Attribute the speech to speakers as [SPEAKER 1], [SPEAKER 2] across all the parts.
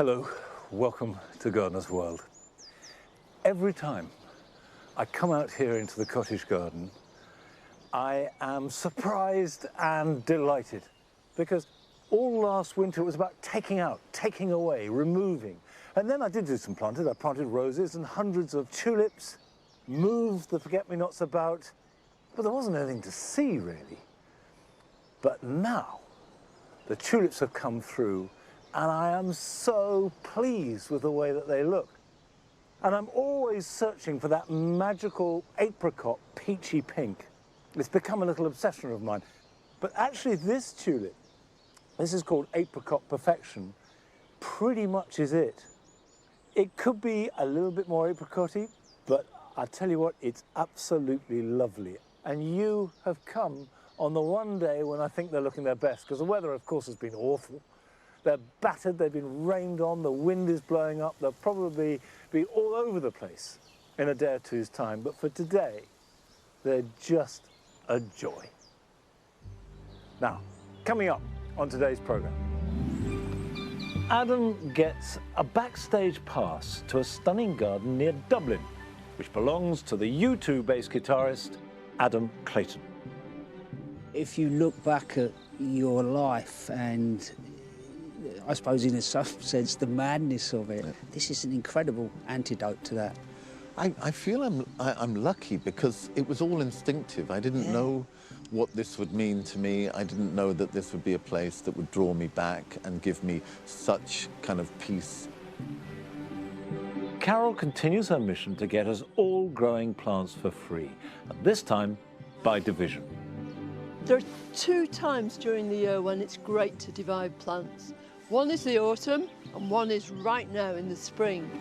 [SPEAKER 1] Hello, welcome to Gardener's World. Every time I come out here into the cottage garden, I am surprised and delighted because all last winter it was about taking out, taking away, removing. And then I did do some planting. I planted roses and hundreds of tulips, moved the forget-me-nots about, but there wasn't anything to see really. But now the tulips have come through and I am so pleased with the way that they look. And I'm always searching for that magical apricot peachy pink. It's become a little obsession of mine. But actually this tulip, this is called Apricot Perfection, pretty much is it. It could be a little bit more apricot-y, but I tell you what, it's absolutely lovely. And you have come on the one day when I think they're looking their best, because the weather, of course, has been awful. They're battered, they've been rained on, the wind is blowing up, they'll probably be all over the place in a day or two's time. But for today, they're just a joy. Now, coming up on today's programme, Adam gets a backstage pass to a stunning garden near Dublin, which belongs to the U2-based guitarist Adam Clayton.
[SPEAKER 2] If you look back at your life and I suppose in some sense the madness of it, this is an incredible antidote to that.
[SPEAKER 3] I feel I'm lucky because it was all instinctive. I didn't know what this would mean to me. I didn't know that this would be a place that would draw me back and give me such kind of peace.
[SPEAKER 1] Carol continues her mission to get us all growing plants for free, and this time by division.
[SPEAKER 4] There are 2 times during the year when it's great to divide plants. One is the autumn and one is right now in the spring.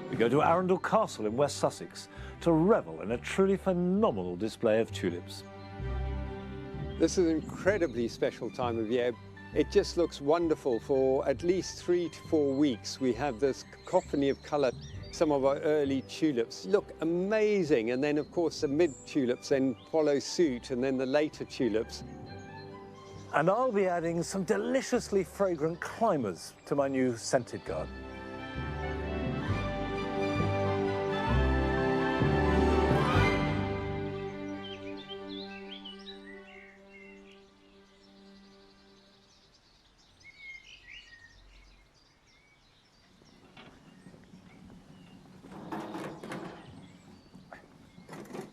[SPEAKER 1] We go to Arundel Castle in West Sussex to revel in a truly phenomenal display of tulips.
[SPEAKER 5] This is an incredibly special time of year. It just looks wonderful. For at least 3 to 4 weeks we have this cacophony of colour. Some of our early tulips look amazing, and then of course the mid-tulips then follow suit, and then the later tulips.
[SPEAKER 1] And I'll be adding some deliciously fragrant climbers to my new scented garden.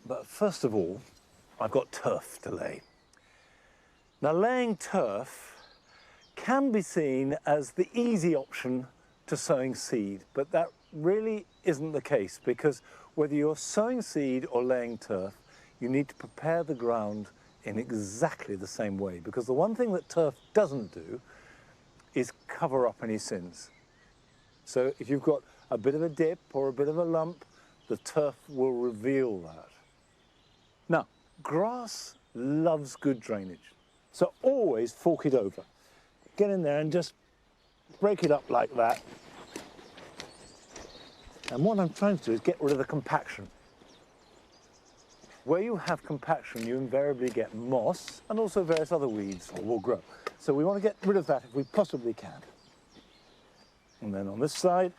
[SPEAKER 1] But first of all, I've got turf to lay. Now, laying turf can be seen as the easy option to sowing seed, but that really isn't the case, because whether you're sowing seed or laying turf, you need to prepare the ground in exactly the same way, because the one thing that turf doesn't do is cover up any sins. So if you've got a bit of a dip or a bit of a lump, the turf will reveal that. Now, grass loves good drainage. So always fork it over. Get in there and just break it up like that. And what I'm trying to do is get rid of the compaction. Where you have compaction, you invariably get moss and also various other weeds will grow. So we want to get rid of that if we possibly can. And then on this side,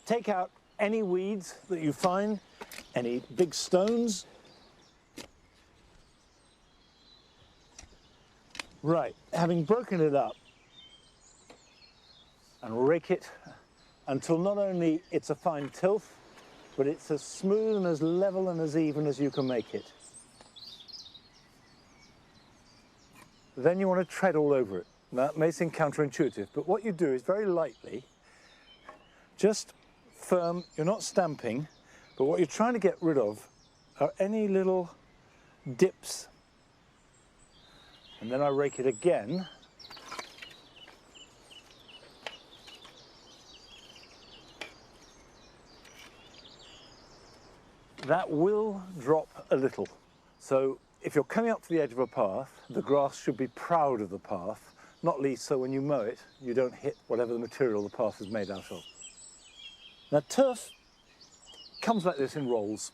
[SPEAKER 1] take out any weeds that you find, any big stones. Right, having broken it up, and rake it until not only it's a fine tilth, but it's as smooth and as level and as even as you can make it. Then you want to tread all over it. Now, that may seem counterintuitive, but what you do is very lightly, just firm, you're not stamping, but what you're trying to get rid of are any little dips. And then I rake it again. That will drop a little. So if you're coming up to the edge of a path, the grass should be proud of the path, not least so when you mow it, you don't hit whatever the material the path is made out of. Now, turf comes like this in rolls,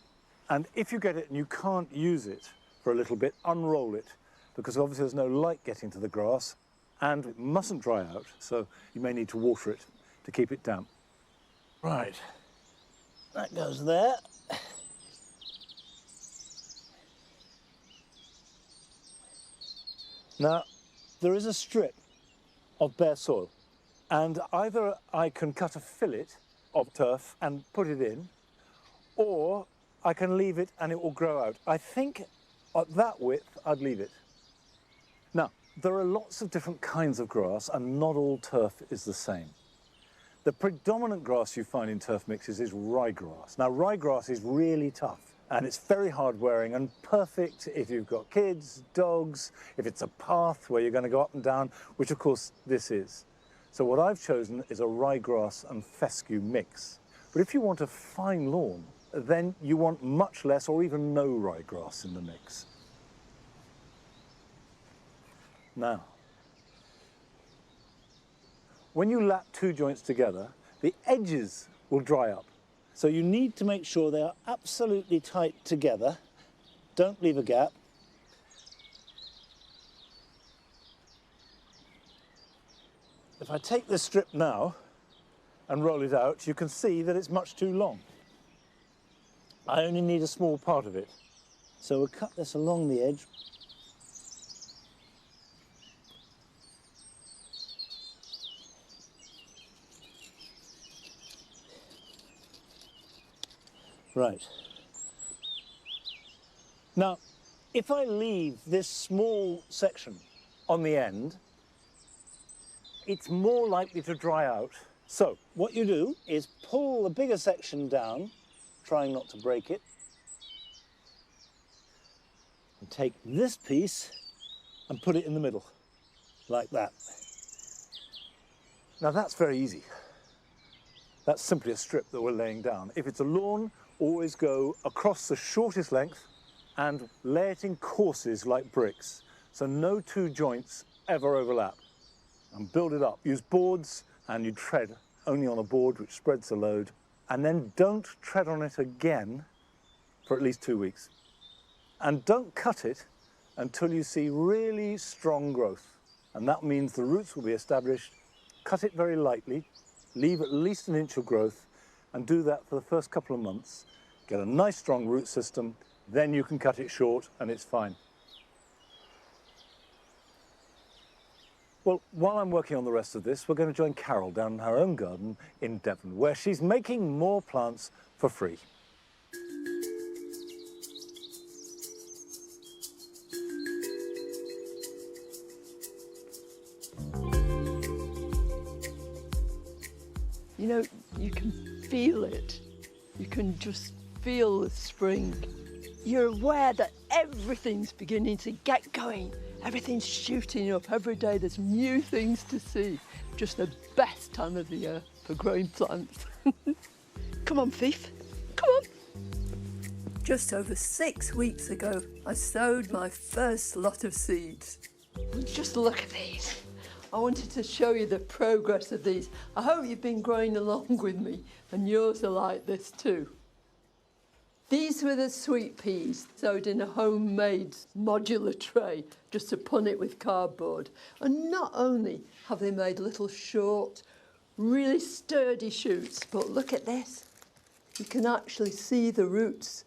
[SPEAKER 1] and if you get it and you can't use it for a little bit, unroll it, because obviously there's no light getting to the grass, and it mustn't dry out, so you may need to water it to keep it damp. Right, that goes there. Now, there is a strip of bare soil, and either I can cut a fillet of turf and put it in, or I can leave it and it will grow out. I think at that width, I'd leave it. Now, there are lots of different kinds of grass, and not all turf is the same. The predominant grass you find in turf mixes is ryegrass. Now, ryegrass is really tough, and it's very hard wearing and perfect if you've got kids, dogs, if it's a path where you're going to go up and down, which of course this is. So what I've chosen is a ryegrass and fescue mix. But if you want a fine lawn, then you want much less or even no ryegrass in the mix. Now, when you lap two joints together, the edges will dry up. So you need to make sure they are absolutely tight together. Don't leave a gap. If I take this strip now and roll it out, you can see that it's much too long. I only need a small part of it. So we'll cut this along the edge. Right. Now, if I leave this small section on the end, it's more likely to dry out. So what you do is pull the bigger section down, trying not to break it, and take this piece and put it in the middle, like that. Now that's very easy. That's simply a strip that we're laying down. If it's a lawn, always go across the shortest length and lay it in courses like bricks, so no two joints ever overlap. And build it up. Use boards, and you tread only on a board which spreads the load, and then don't tread on it again for at least 2 weeks. And don't cut it until you see really strong growth. And that means the roots will be established. Cut it very lightly, leave at least an inch of growth, and do that for the first couple of months. Get a nice strong root system, then you can cut it short and it's fine. Well, while I'm working on the rest of this, we're going to join Carol down in her own garden in Devon, where she's making more plants for free.
[SPEAKER 4] You know, you can feel it. You can just feel the spring. You're aware that everything's beginning to get going. Everything's shooting up every day. There's new things to see. Just the best time of the year for growing plants. Come on, Fief. Come on. Just over 6 weeks ago, I sowed my first lot of seeds. Just look at these. I wanted to show you the progress of these. I hope you've been growing along with me and yours are like this too. These were the sweet peas, sowed in a homemade modular tray, just to pun it with cardboard. And not only have they made little short, really sturdy shoots, but look at this. You can actually see the roots.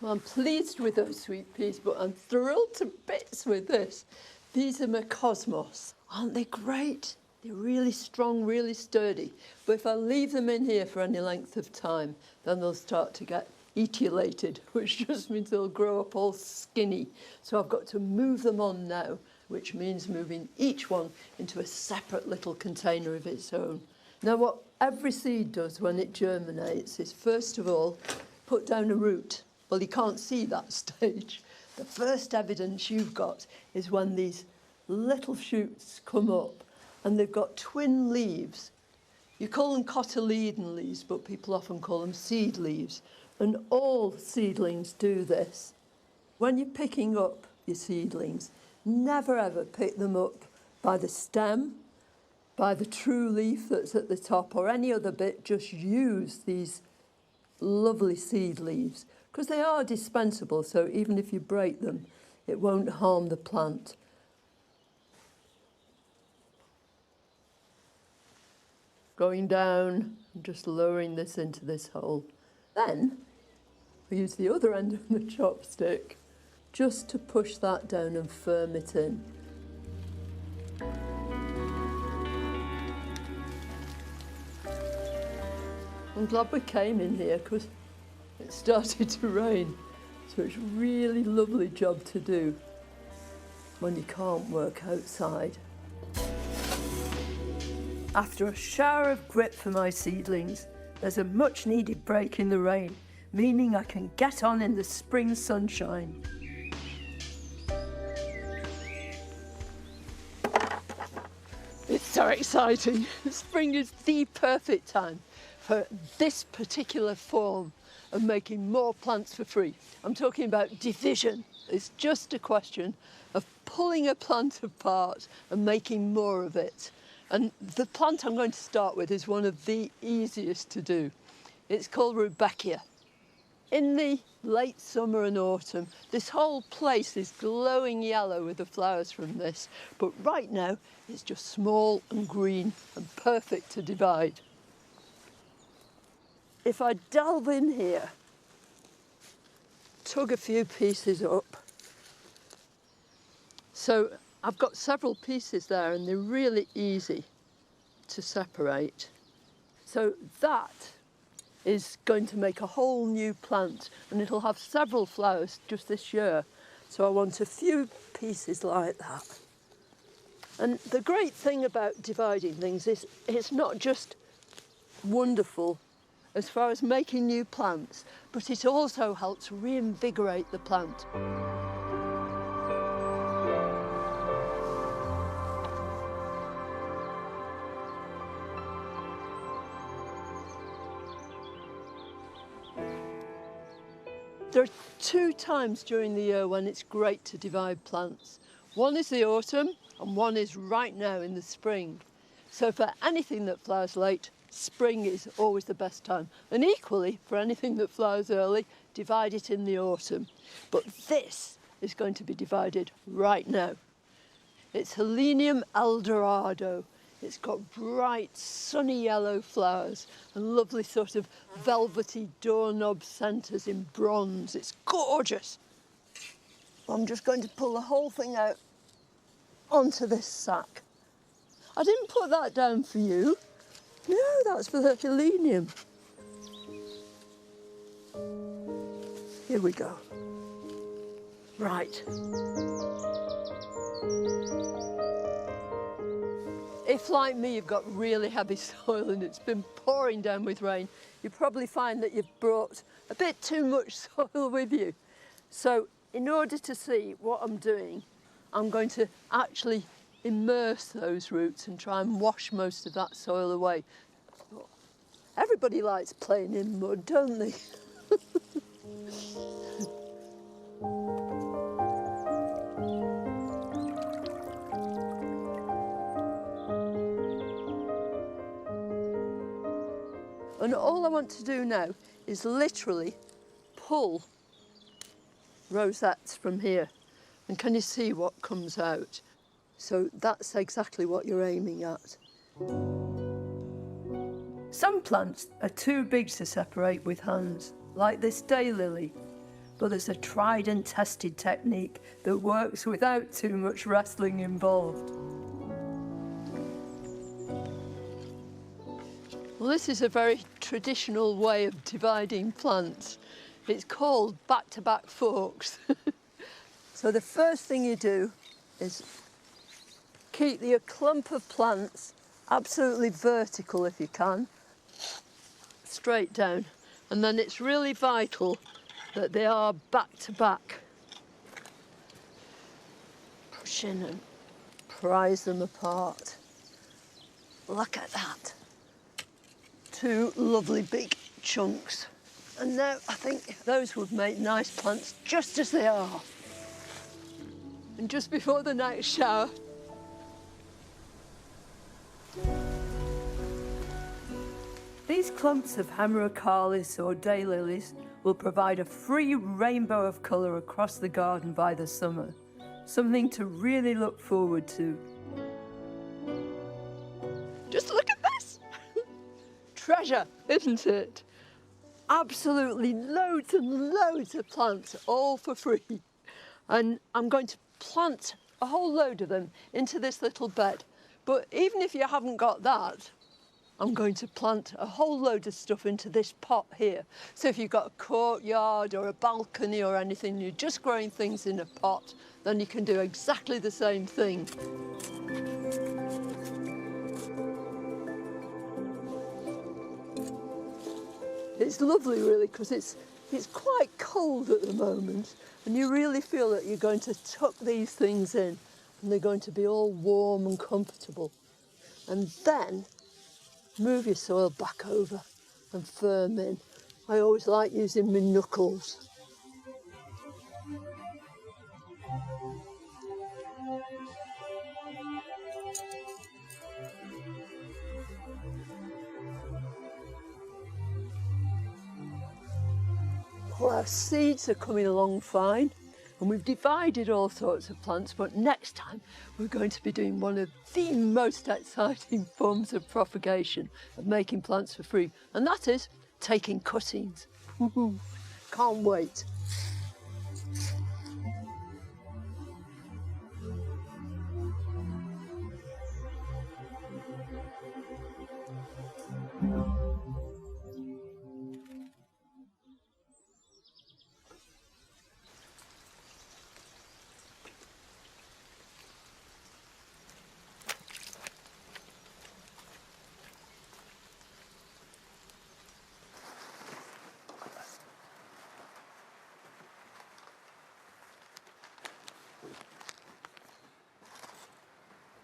[SPEAKER 4] Well, I'm pleased with those sweet peas, but I'm thrilled to bits with this. These are my cosmos. Aren't they great? They're really strong, really sturdy. But if I leave them in here for any length of time, then they'll start to get etiolated, which just means they'll grow up all skinny. So I've got to move them on now, which means moving each one into a separate little container of its own. Now, what every seed does when it germinates is, first of all, put down a root. Well, you can't see that stage. The first evidence you've got is when these little shoots come up and they've got twin leaves. You call them cotyledon leaves, but people often call them seed leaves. And all seedlings do this. When you're picking up your seedlings, never ever pick them up by the stem, by the true leaf that's at the top, or any other bit. Just use these lovely seed leaves, because they are dispensable, so even if you break them, it won't harm the plant. going down and just lowering this into this hole. Then I use the other end of the chopstick just to push that down and firm it in. I'm glad we came in here because it started to rain, so it's a really lovely job to do when you can't work outside. After a shower of grit for my seedlings, there's a much needed break in the rain, meaning I can get on in the spring sunshine. It's so exciting. Spring is the perfect time for this particular form of making more plants for free. I'm talking about division. It's just a question of pulling a plant apart and making more of it. And the plant I'm going to start with is one of the easiest to do. It's called Rudbeckia. In the late summer and autumn, this whole place is glowing yellow with the flowers from this, but right now it's just small and green and perfect to divide. If I delve in here, tug a few pieces up. So I've got several pieces there and they're really easy to separate. So that is going to make a whole new plant and it'll have several flowers just this year. So I want a few pieces like that. And the great thing about dividing things is it's not just wonderful as far as making new plants, but it also helps reinvigorate the plant. There are two times during the year when it's great to divide plants. One is the autumn and one is right now in the spring. So for anything that flowers late, spring is always the best time. And equally, for anything that flowers early, divide it in the autumn. But this is going to be divided right now. It's Helenium Eldorado. It's got bright, sunny yellow flowers and lovely sort of velvety doorknob centres in bronze. It's gorgeous. I'm just going to pull the whole thing out onto this sack. I didn't put that down for you. No, that's for the Helenium. Here we go. Right. If, like me, you've got really heavy soil and it's been pouring down with rain, you probably find that you've brought a bit too much soil with you. So in order to see what I'm doing, I'm going to actually immerse those roots and try and wash most of that soil away. Everybody likes playing in mud, don't they? And all I want to do now is literally pull rosettes from here. And can you see what comes out? So that's exactly what you're aiming at. Some plants are too big to separate with hands, like this daylily. But there's a tried and tested technique that works without too much wrestling involved. Well, this is a very traditional way of dividing plants. It's called back-to-back forks. So the first thing you do is keep your clump of plants absolutely vertical if you can, straight down. And then it's really vital that they are back-to-back. Push in and prise them apart. Look at that. Two lovely big chunks. And now I think those would make nice plants just as they are. And just before the next shower, these clumps of hemerocallis or daylilies will provide a free rainbow of colour across the garden by the summer. Something to really look forward to. Just look at this! treasure, isn't it? Absolutely loads and loads of plants, all for free. And I'm going to plant a whole load of them into this little bed. But even if you haven't got that, I'm going to plant a whole load of stuff into this pot here. So if you've got a courtyard or a balcony or anything, you're just growing things in a pot, then you can do exactly the same thing. It's lovely, really, because it's quite cold at the moment, and you really feel that you're going to tuck these things in, and they're going to be all warm and comfortable. And then move your soil back over and firm in. I always like using my knuckles. Well, our seeds are coming along fine, and we've divided all sorts of plants, but next time we're going to be doing one of the most exciting forms of propagation of making plants for free, and that is taking cuttings. Can't wait.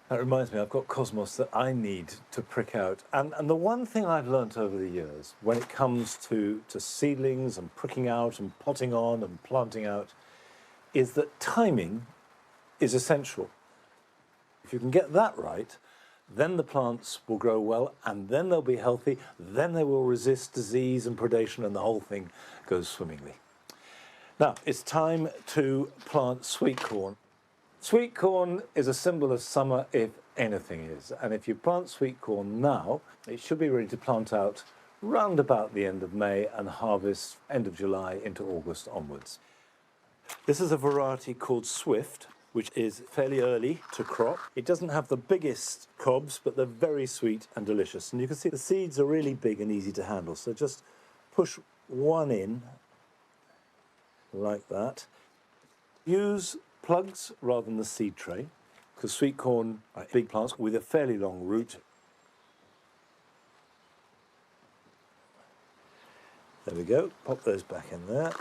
[SPEAKER 1] That reminds me, I've got cosmos that I need to prick out. And the one thing I've learnt over the years, when it comes to seedlings and pricking out and potting on and planting out, is that timing is essential. If you can get that right, then the plants will grow well, and then they'll be healthy, then they will resist disease and predation, and the whole thing goes swimmingly. Now, it's time to plant sweet corn. Sweet corn is a symbol of summer, if anything is. And if you plant sweet corn now, it should be ready to plant out round about the end of May and harvest end of July into August onwards. This is a variety called Swift, which is fairly early to crop. It doesn't have the biggest cobs, but they're very sweet and delicious. And you can see the seeds are really big and easy to handle. So just push one in, like that. Use plugs rather than the seed tray, because sweet corn are big plants with a fairly long root. There we go, pop those back in there.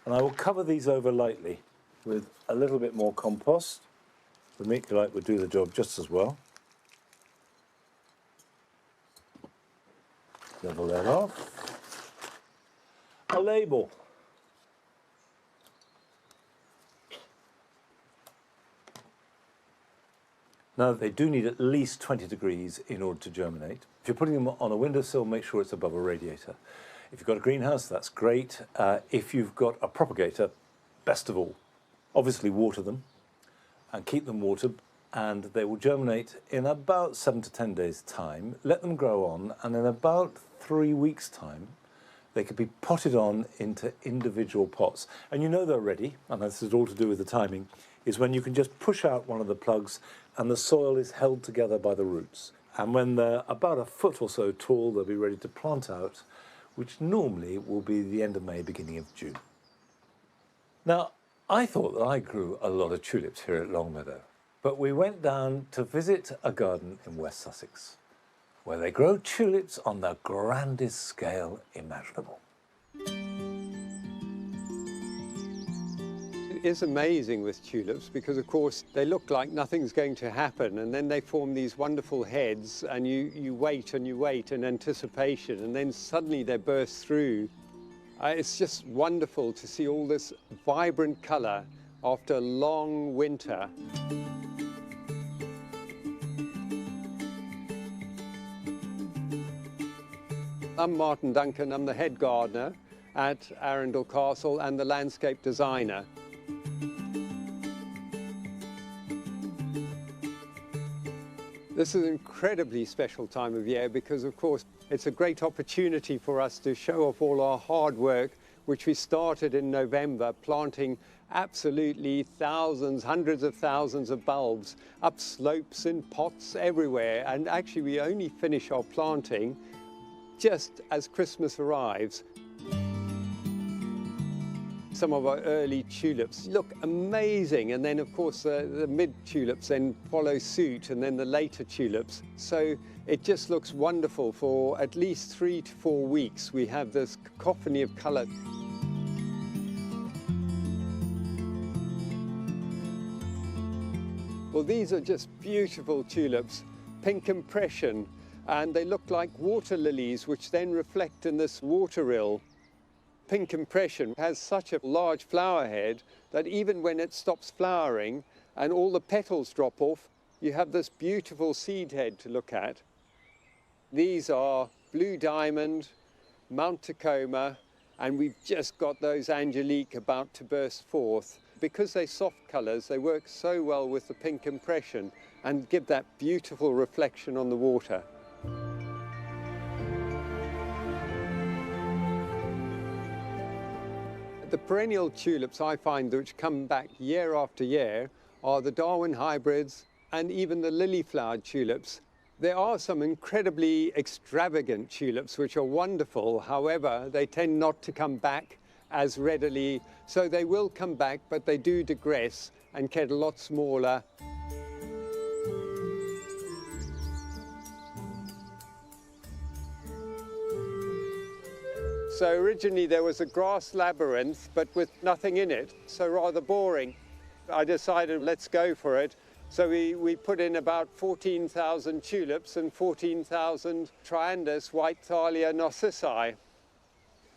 [SPEAKER 1] And I will cover these over lightly with a little bit more compost. The vermiculite would do the job just as well. Level that off. A label. Now, they do need at least 20 degrees in order to germinate. If you're putting them on a windowsill, make sure it's above a radiator. If you've got a greenhouse, that's great. If you've got a propagator, best of all. Obviously, water them and keep them watered, and they will germinate in about 7 to 10 days' time. Let them grow on, and in about 3 weeks' time, they could be potted on into individual pots. And you know they're ready, and this is all to do with the timing, is when you can just push out one of the plugs and the soil is held together by the roots. And when they're about a foot or so tall, they'll be ready to plant out, which normally will be the end of May, beginning of June. Now, I thought that I grew a lot of tulips here at Longmeadow, but we went down to visit a garden in West Sussex, where they grow tulips on the grandest scale imaginable.
[SPEAKER 5] It is amazing with tulips because, of course, they look like nothing's going to happen, and then they form these wonderful heads, and you wait and you wait in anticipation, and then suddenly they burst through. It's just wonderful to see all this vibrant colour after a long winter. I'm Martin Duncan. I'm the head gardener at Arundel Castle and the landscape designer. This is an incredibly special time of year because, of course, it's a great opportunity for us to show off all our hard work, which we started in November, planting absolutely thousands, hundreds of thousands of bulbs up slopes in pots everywhere. And actually, we only finish our planting just as Christmas arrives. Some of our early tulips look amazing, and then of course the mid tulips then follow suit, and then the later tulips. So it just looks wonderful. For at least 3 to 4 weeks we have this cacophony of colour. Well, these are just beautiful tulips, pink impression, and they look like water lilies, which then reflect in this water rill. Pink impression has such a large flower head that even when it stops flowering and all the petals drop off, you have this beautiful seed head to look at. These are blue diamond, Mount Tacoma, and we've just got those angelique about to burst forth. Because they're soft colours, they work so well with the pink impression and give that beautiful reflection on the water. The perennial tulips I find which come back year after year are the Darwin hybrids and even the lily-flowered tulips. There are some incredibly extravagant tulips which are wonderful, however, they tend not to come back as readily, so they will come back, but they do digress and get a lot smaller. So originally there was a grass labyrinth, but with nothing in it, so rather boring. I decided let's go for it. So we put in about 14,000 tulips and 14,000 triandus white dahlia narcissi.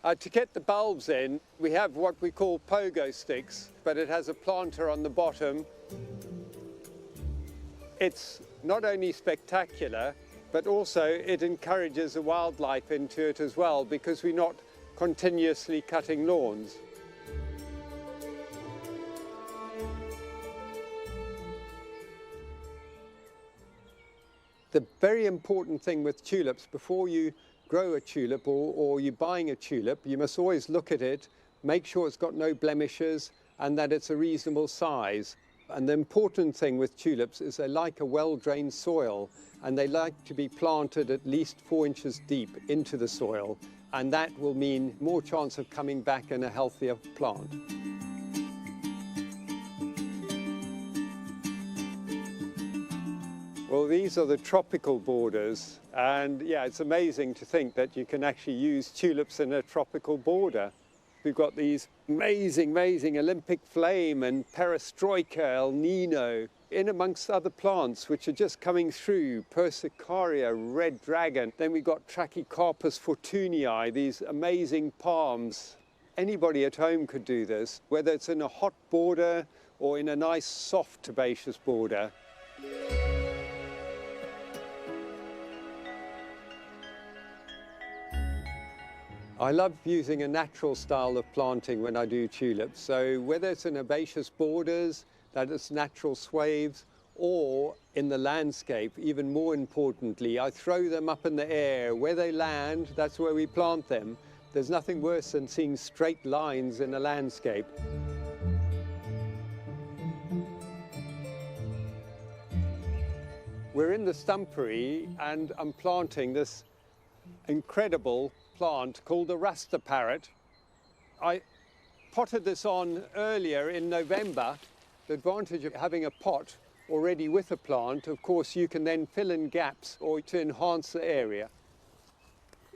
[SPEAKER 5] To get the bulbs in, we have what we call pogo sticks, but it has a planter on the bottom. It's not only spectacular, but also it encourages the wildlife into it as well, because we're not continuously cutting lawns. The very important thing with tulips, before you grow a tulip or you're buying a tulip, you must always look at it, make sure it's got no blemishes and that it's a reasonable size. And the important thing with tulips is they like a well-drained soil, and they like to be planted at least 4 inches deep into the soil, and that will mean more chance of coming back in a healthier plant. Well, these are the tropical borders, and yeah, it's amazing to think that you can actually use tulips in a tropical border. We've got these amazing Olympic flame and perestroika, El Nino, in amongst other plants which are just coming through, Persicaria, red dragon. Then we've got Trachycarpus fortunii, these amazing palms. Anybody at home could do this, whether it's in a hot border or in a nice soft herbaceous border. I love using a natural style of planting when I do tulips. So whether it's in herbaceous borders, that it's natural swaths, or in the landscape, even more importantly, I throw them up in the air. Where they land, that's where we plant them. There's nothing worse than seeing straight lines in a landscape. We're in the stumpery and I'm planting this incredible plant called the rasta parrot. I potted this on earlier in November. The advantage of having a pot already with a plant, of course, you can then fill in gaps or to enhance the area.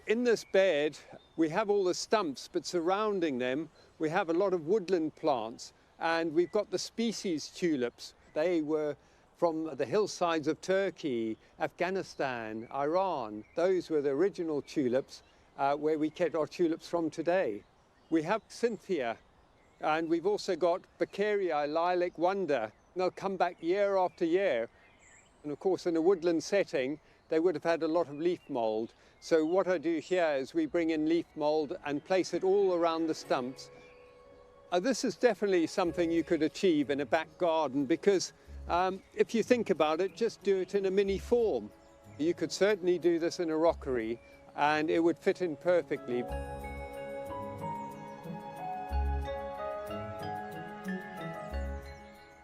[SPEAKER 5] In this bed, we have all the stumps, but surrounding them, we have a lot of woodland plants, and we've got the species tulips. They were from the hillsides of Turkey, Afghanistan, Iran. Those were the original tulips where we get our tulips from today. We have Cynthia, and we've also got Beccarii, lilac wonder. They'll come back year after year. And of course, in a woodland setting, they would have had a lot of leaf mold. So what I do here is we bring in leaf mold and place it all around the stumps. This is definitely something you could achieve in a back garden, because If you think about it, just do it in a mini form. You could certainly do this in a rockery and it would fit in perfectly.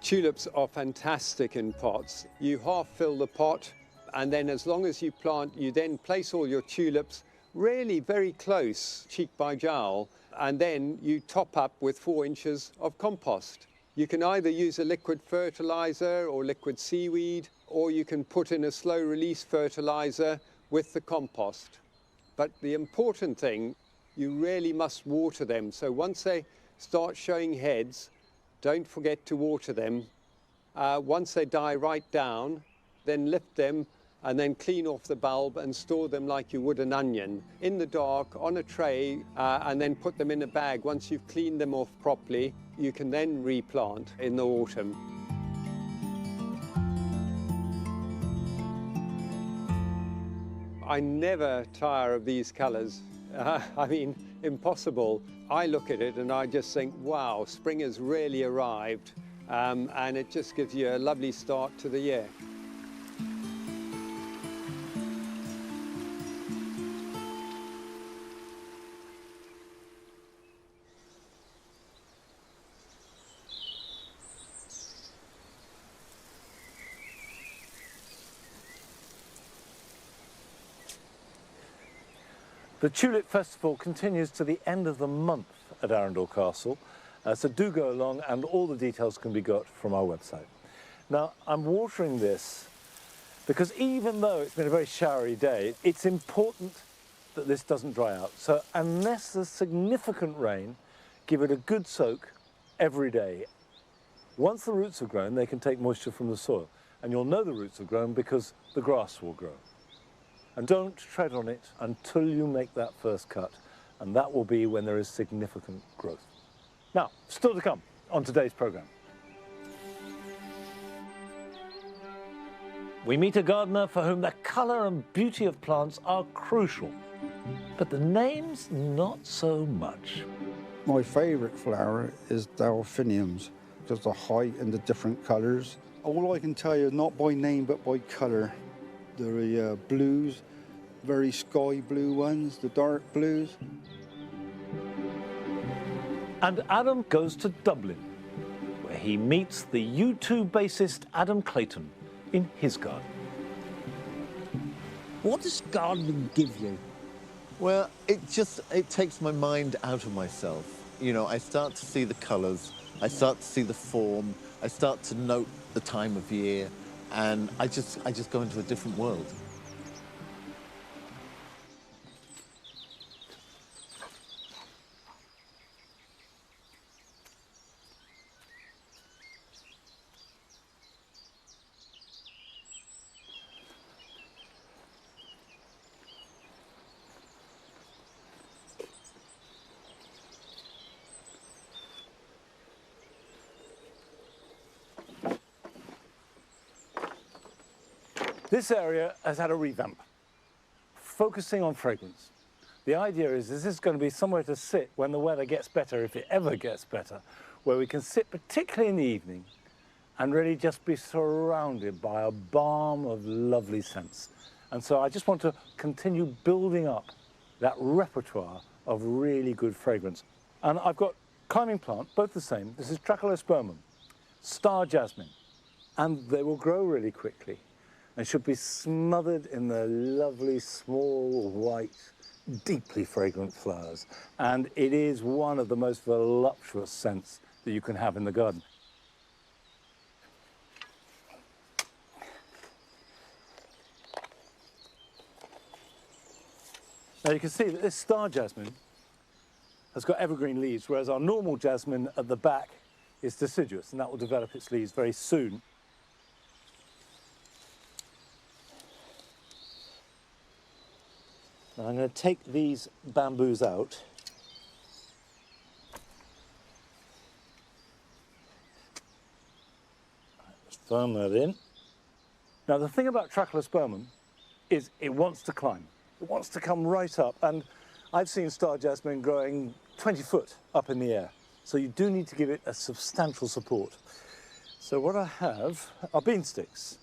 [SPEAKER 5] Tulips are fantastic in pots. You half fill the pot, and then as long as you plant, you then place all your tulips really very close, cheek by jowl, and then you top up with 4 inches of compost. You can either use a liquid fertilizer or liquid seaweed, or you can put in a slow release fertilizer with the compost. But the important thing, you really must water them. So once they start showing heads, don't forget to water them. Once they die right down, then lift them and then clean off the bulb and store them like you would an onion in the dark on a tray, and then put them in a bag. Once you've cleaned them off properly, you can then replant in the autumn. I never tire of these colours. I mean, impossible. I look at it and I just think, wow, spring has really arrived, and it just gives you a lovely start to the year.
[SPEAKER 1] The Tulip Festival continues to the end of the month at Arundel Castle, so do go along, and all the details can be got from our website. Now, I'm watering this because even though it's been a very showery day, it's important that this doesn't dry out. So unless there's significant rain, give it a good soak every day. Once the roots have grown, they can take moisture from the soil, and you'll know the roots have grown because the grass will grow. And don't tread on it until you make that first cut, and that will be when there is significant growth. Now, still to come on today's programme. We meet a gardener for whom the colour and beauty of plants are crucial, but the names not so much.
[SPEAKER 6] My favourite flower is delphiniums, because the height and the different colours. All I can tell you, not by name but by colour. The blues, very sky blue ones, the dark blues.
[SPEAKER 1] And Adam goes to Dublin, where he meets the U2 bassist Adam Clayton in his garden.
[SPEAKER 2] What does gardening give you?
[SPEAKER 3] Well, it takes my mind out of myself. You know, I start to see the colours, I start to see the form, I start to note the time of year, and I just go into a different world.
[SPEAKER 1] This area has had a revamp, focusing on fragrance. The idea is this is going to be somewhere to sit when the weather gets better, if it ever gets better, where we can sit, particularly in the evening, and really just be surrounded by a balm of lovely scents. And so I just want to continue building up that repertoire of really good fragrance. And I've got climbing plant, both the same. This is Trachelospermum, star jasmine, and they will grow really quickly and should be smothered in the lovely, small, white, deeply fragrant flowers. And it is one of the most voluptuous scents that you can have in the garden. Now you can see that this star jasmine has got evergreen leaves, whereas our normal jasmine at the back is deciduous, and that will develop its leaves very soon. Now I'm going to take these bamboos out. Let's firm that in. Now the thing about Trachelospermum is it wants to climb. It wants to come right up, and I've seen star jasmine growing 20 foot up in the air. So you do need to give it a substantial support. So what I have are bean sticks.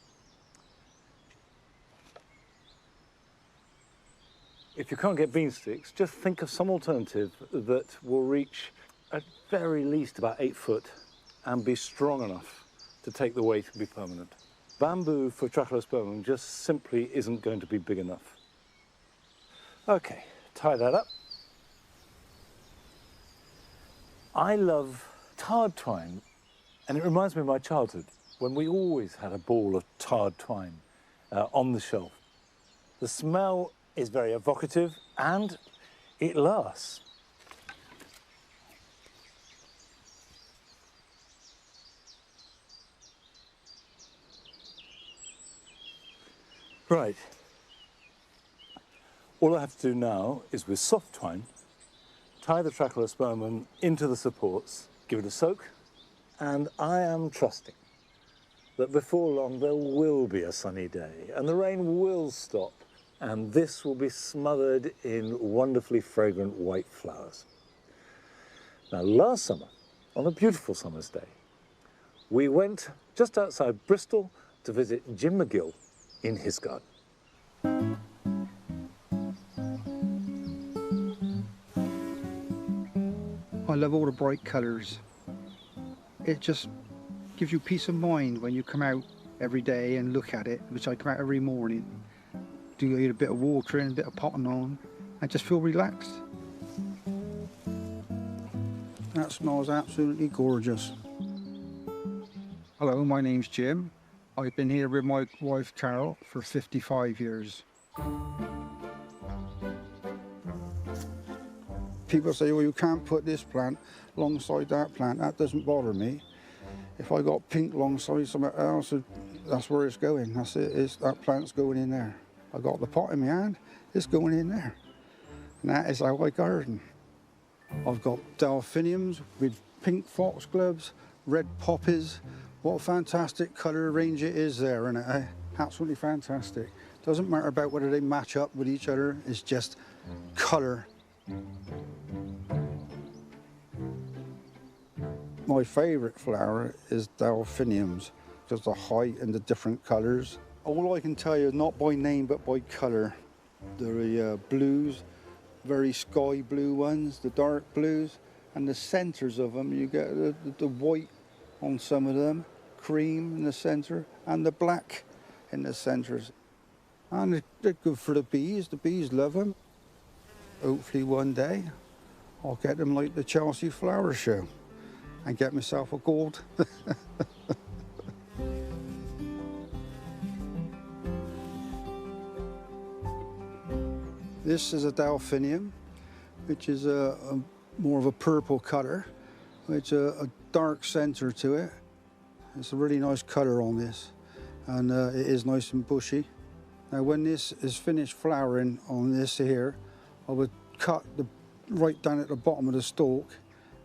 [SPEAKER 1] If you can't get bean sticks, just think of some alternative that will reach at very least about 8 foot and be strong enough to take the weight and be permanent. Bamboo for Trachelospermum just simply isn't going to be big enough. Okay, tie that up. I love tarred twine, and it reminds me of my childhood when we always had a ball of tarred twine on the shelf. The smell is very evocative and it lasts. Right. All I have to do now is with soft twine, tie the Trachelospermum into the supports, give it a soak, and I am trusting that before long there will be a sunny day and the rain will stop and this will be smothered in wonderfully fragrant white flowers. Now, last summer, on a beautiful summer's day, we went just outside Bristol to visit Jim McGill in his garden.
[SPEAKER 6] I love all the bright colours. It just gives you peace of mind when you come out every day and look at it, which I come out every morning. Do a bit of watering, a bit of potting on, and just feel relaxed. That smells absolutely gorgeous. Hello, my name's Jim. I've been here with my wife Carol for 55 years. People say, well, you can't put this plant alongside that plant. That doesn't bother me. If I got pink alongside something else, that's where it's going. That's it. That plant's going in there. I got the pot in my hand, it's going in there. And that is how I garden. I've got delphiniums with pink foxgloves, red poppies. What a fantastic colour range it is there, isn't it? Absolutely fantastic. Doesn't matter about whether they match up with each other, it's just colour. My favourite flower is delphiniums because the height and the different colours. All I can tell you, not by name but by colour. There are blues, very sky blue ones, the dark blues, and the centres of them, you get the white on some of them, cream in the centre, and the black in the centres. And they're good for the bees love them. Hopefully one day I'll get them like the Chelsea Flower Show and get myself a gold. This is a delphinium, which is more of a purple colour. It's a dark centre to it. It's a really nice colour on this, and it is nice and bushy. Now when this is finished flowering on this here, I would cut right down at the bottom of the stalk,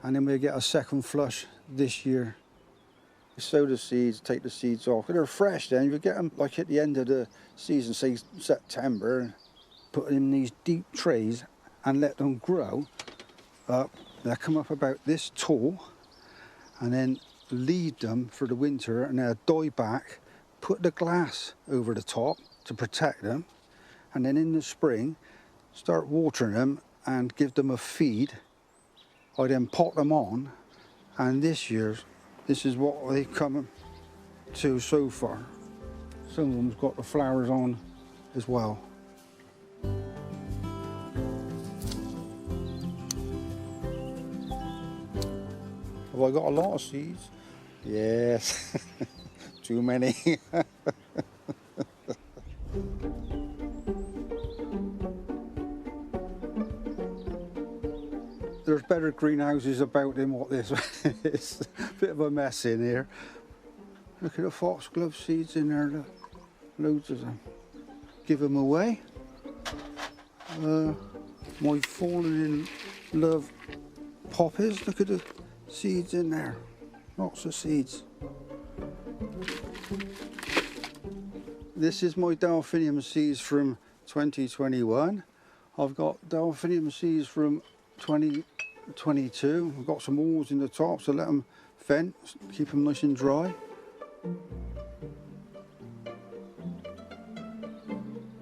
[SPEAKER 6] and then we'll get a second flush this year. Sow the seeds, take the seeds off. They're fresh then, you get them like at the end of the season, say September, put them in these deep trays and let them grow up. They'll come up about this tall, and then lead them for the winter, and they'll die back, put the glass over the top to protect them, and then in the spring start watering them and give them a feed. I then pot them on, and this is what they've come to so far. Some of them's got the flowers on as well. Have I got a lot of seeds? Yes, too many. There's better greenhouses about than what this is. A bit of a mess in here. Look at the foxglove seeds in there, look. Loads of them. Give them away. My fallen in love poppies, look at the seeds in there. Lots of seeds. This is my delphinium seeds from 2021. I've got delphinium seeds from 2022. I've got some walls in the top, so let them vent, keep them nice and dry.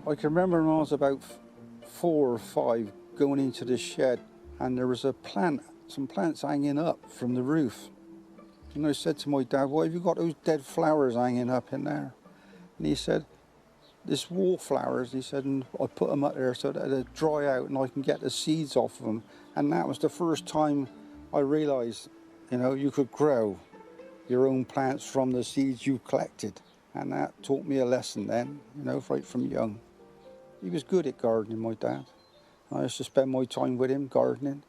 [SPEAKER 6] I can remember when I was about 4 or 5 going into the shed, and there was a plant, some plants hanging up from the roof. And I said to my dad, "Why have you got those dead flowers hanging up in there?" And he said, "This wallflowers," he said, "and I put them up there so that they dry out and I can get the seeds off of them." And that was the first time I realised, you know, you could grow your own plants from the seeds you collected. And that taught me a lesson then, you know, right from young. He was good at gardening, my dad. I used to spend my time with him gardening.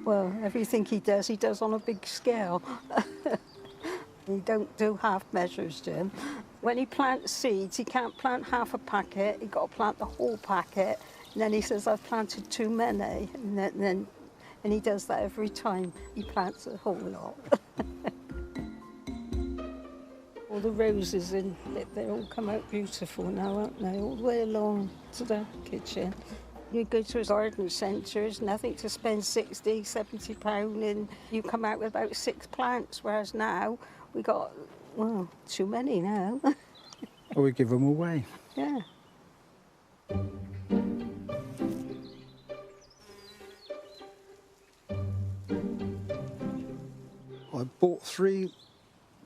[SPEAKER 7] Well, everything he does on a big scale. He don't do half measures, Jim. When he plants seeds, he can't plant half a packet. He got to plant the whole packet. And then he says, "I've planted too many." And he does that every time. He plants a whole lot. All the roses, they all come out beautiful now, aren't they? All the way along to the kitchen. You go to a garden centre, there's nothing to spend 60, 70 pounds in. You come out with about 6 plants, whereas now we got, well, too many now.
[SPEAKER 6] Or we give them away.
[SPEAKER 7] Yeah.
[SPEAKER 6] I bought 3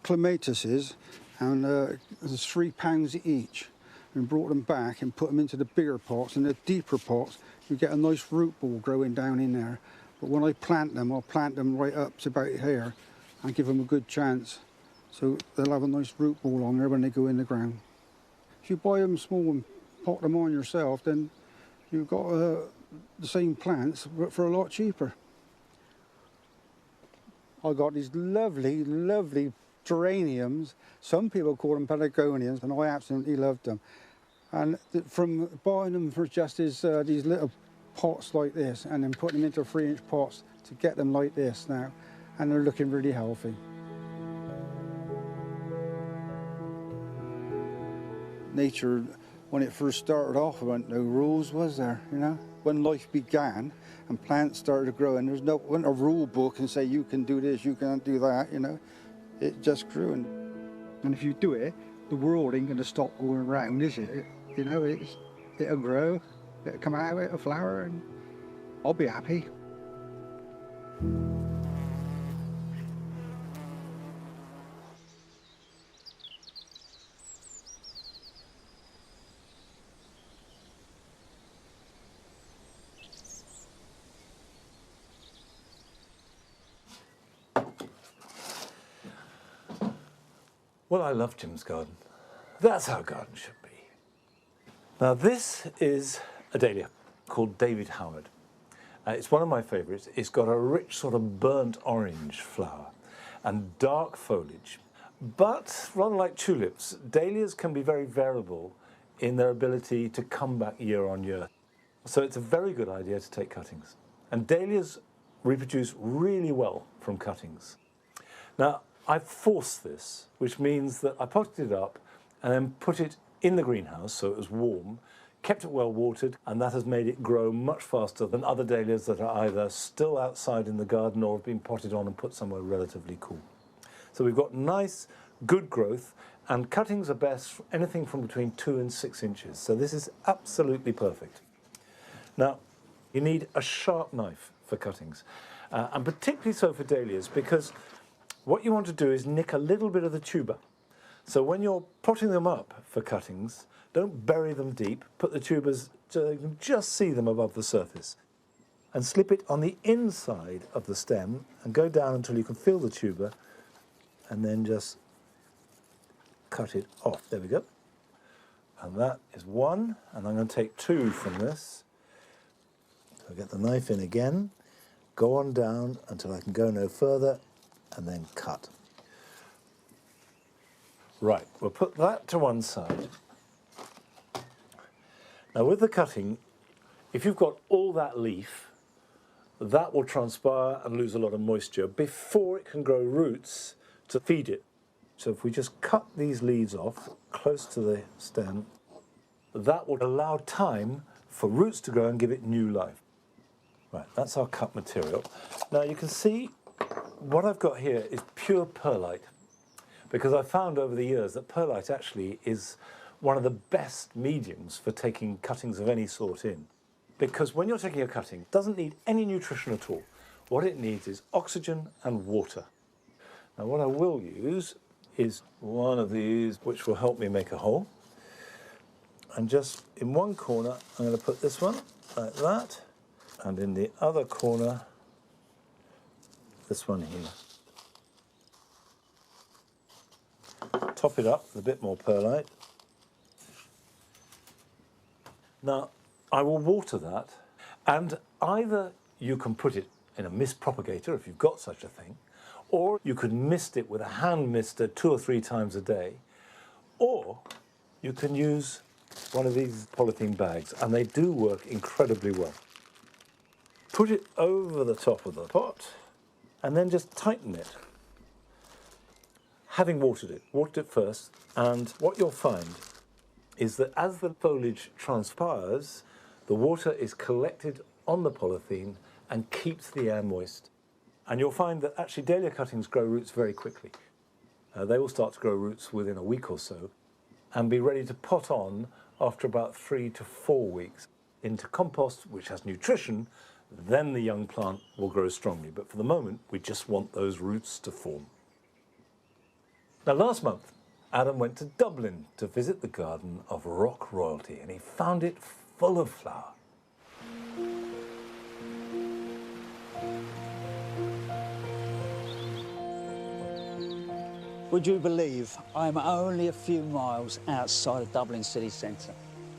[SPEAKER 6] clematises, and it was £3 each, and brought them back and put them into the bigger pots. And the deeper pots, you get a nice root ball growing down in there. But when I plant them, I'll plant them right up to about here and give them a good chance. So they'll have a nice root ball on there when they go in the ground. If you buy them small and pot them on yourself, then you've got the same plants, but for a lot cheaper. I got these lovely, lovely geraniums. Some people call them pelargoniums, and I absolutely loved them. And from buying them for just these little pots like this, and then putting them into 3-inch pots to get them like this now, and they're looking really healthy. Nature, when it first started off, there weren't no rules, was there, you know? When life began and plants started growing, there wasn't a rule book and say you can do this, you can't do that, you know? It just grew. And if you do it, the world ain't going to stop going around, is it? You know, it'll grow, it'll come out, it'll flower, and I'll be happy.
[SPEAKER 1] Well, I love Jim's garden. That's how a garden should be. Now, this is a dahlia called David Howard. It's one of my favourites. It's got a rich sort of burnt orange flower and dark foliage. But rather like tulips, dahlias can be very variable in their ability to come back year on year. So it's a very good idea to take cuttings. And dahlias reproduce really well from cuttings. Now, I forced this, which means that I potted it up and then put it in the greenhouse so it was warm, kept it well watered, and that has made it grow much faster than other dahlias that are either still outside in the garden or have been potted on and put somewhere relatively cool. So we've got nice, good growth, and cuttings are best anything from between 2 and 6 inches. So this is absolutely perfect. Now, you need a sharp knife for cuttings, and particularly so for dahlias, because what you want to do is nick a little bit of the tuber. So when you're potting them up for cuttings, don't bury them deep. Put the tubers so you can just see them above the surface. And slip it on the inside of the stem and go down until you can feel the tuber, and then just cut it off. There we go. And that is 1, and I'm going to take 2 from this. So get the knife in again, go on down until I can go no further, and then cut. Right, we'll put that to one side. Now with the cutting, if you've got all that leaf, that will transpire and lose a lot of moisture before it can grow roots to feed it. So if we just cut these leaves off close to the stem, that will allow time for roots to grow and give it new life. Right, that's our cut material. Now you can see What I've got here is pure perlite, because I've found over the years that perlite actually is one of the best mediums for taking cuttings of any sort in. Because when you're taking a cutting, it doesn't need any nutrition at all. What it needs is oxygen and water. Now what I will use is one of these which will help me make a hole. And just in one corner, I'm going to put this one like that. And in the other corner, this one here. Top it up with a bit more perlite. Now, I will water that, and either you can put it in a mist propagator if you've got such a thing, or you could mist it with a hand mister 2 or 3 times a day, or you can use one of these polythene bags, and they do work incredibly well. Put it over the top of the pot, and then just tighten it. Having watered it first, and what you'll find is that as the foliage transpires, the water is collected on the polythene and keeps the air moist. And you'll find that actually dahlia cuttings grow roots very quickly. They will start to grow roots within a week or so and be ready to pot on after about 3 to 4 weeks into compost, which has nutrition. Then the young plant will grow strongly. But for the moment, we just want those roots to form. Now, last month, Adam went to Dublin to visit the garden of rock royalty, and he found it full of flower.
[SPEAKER 2] Would you believe I'm only a few miles outside of Dublin city centre,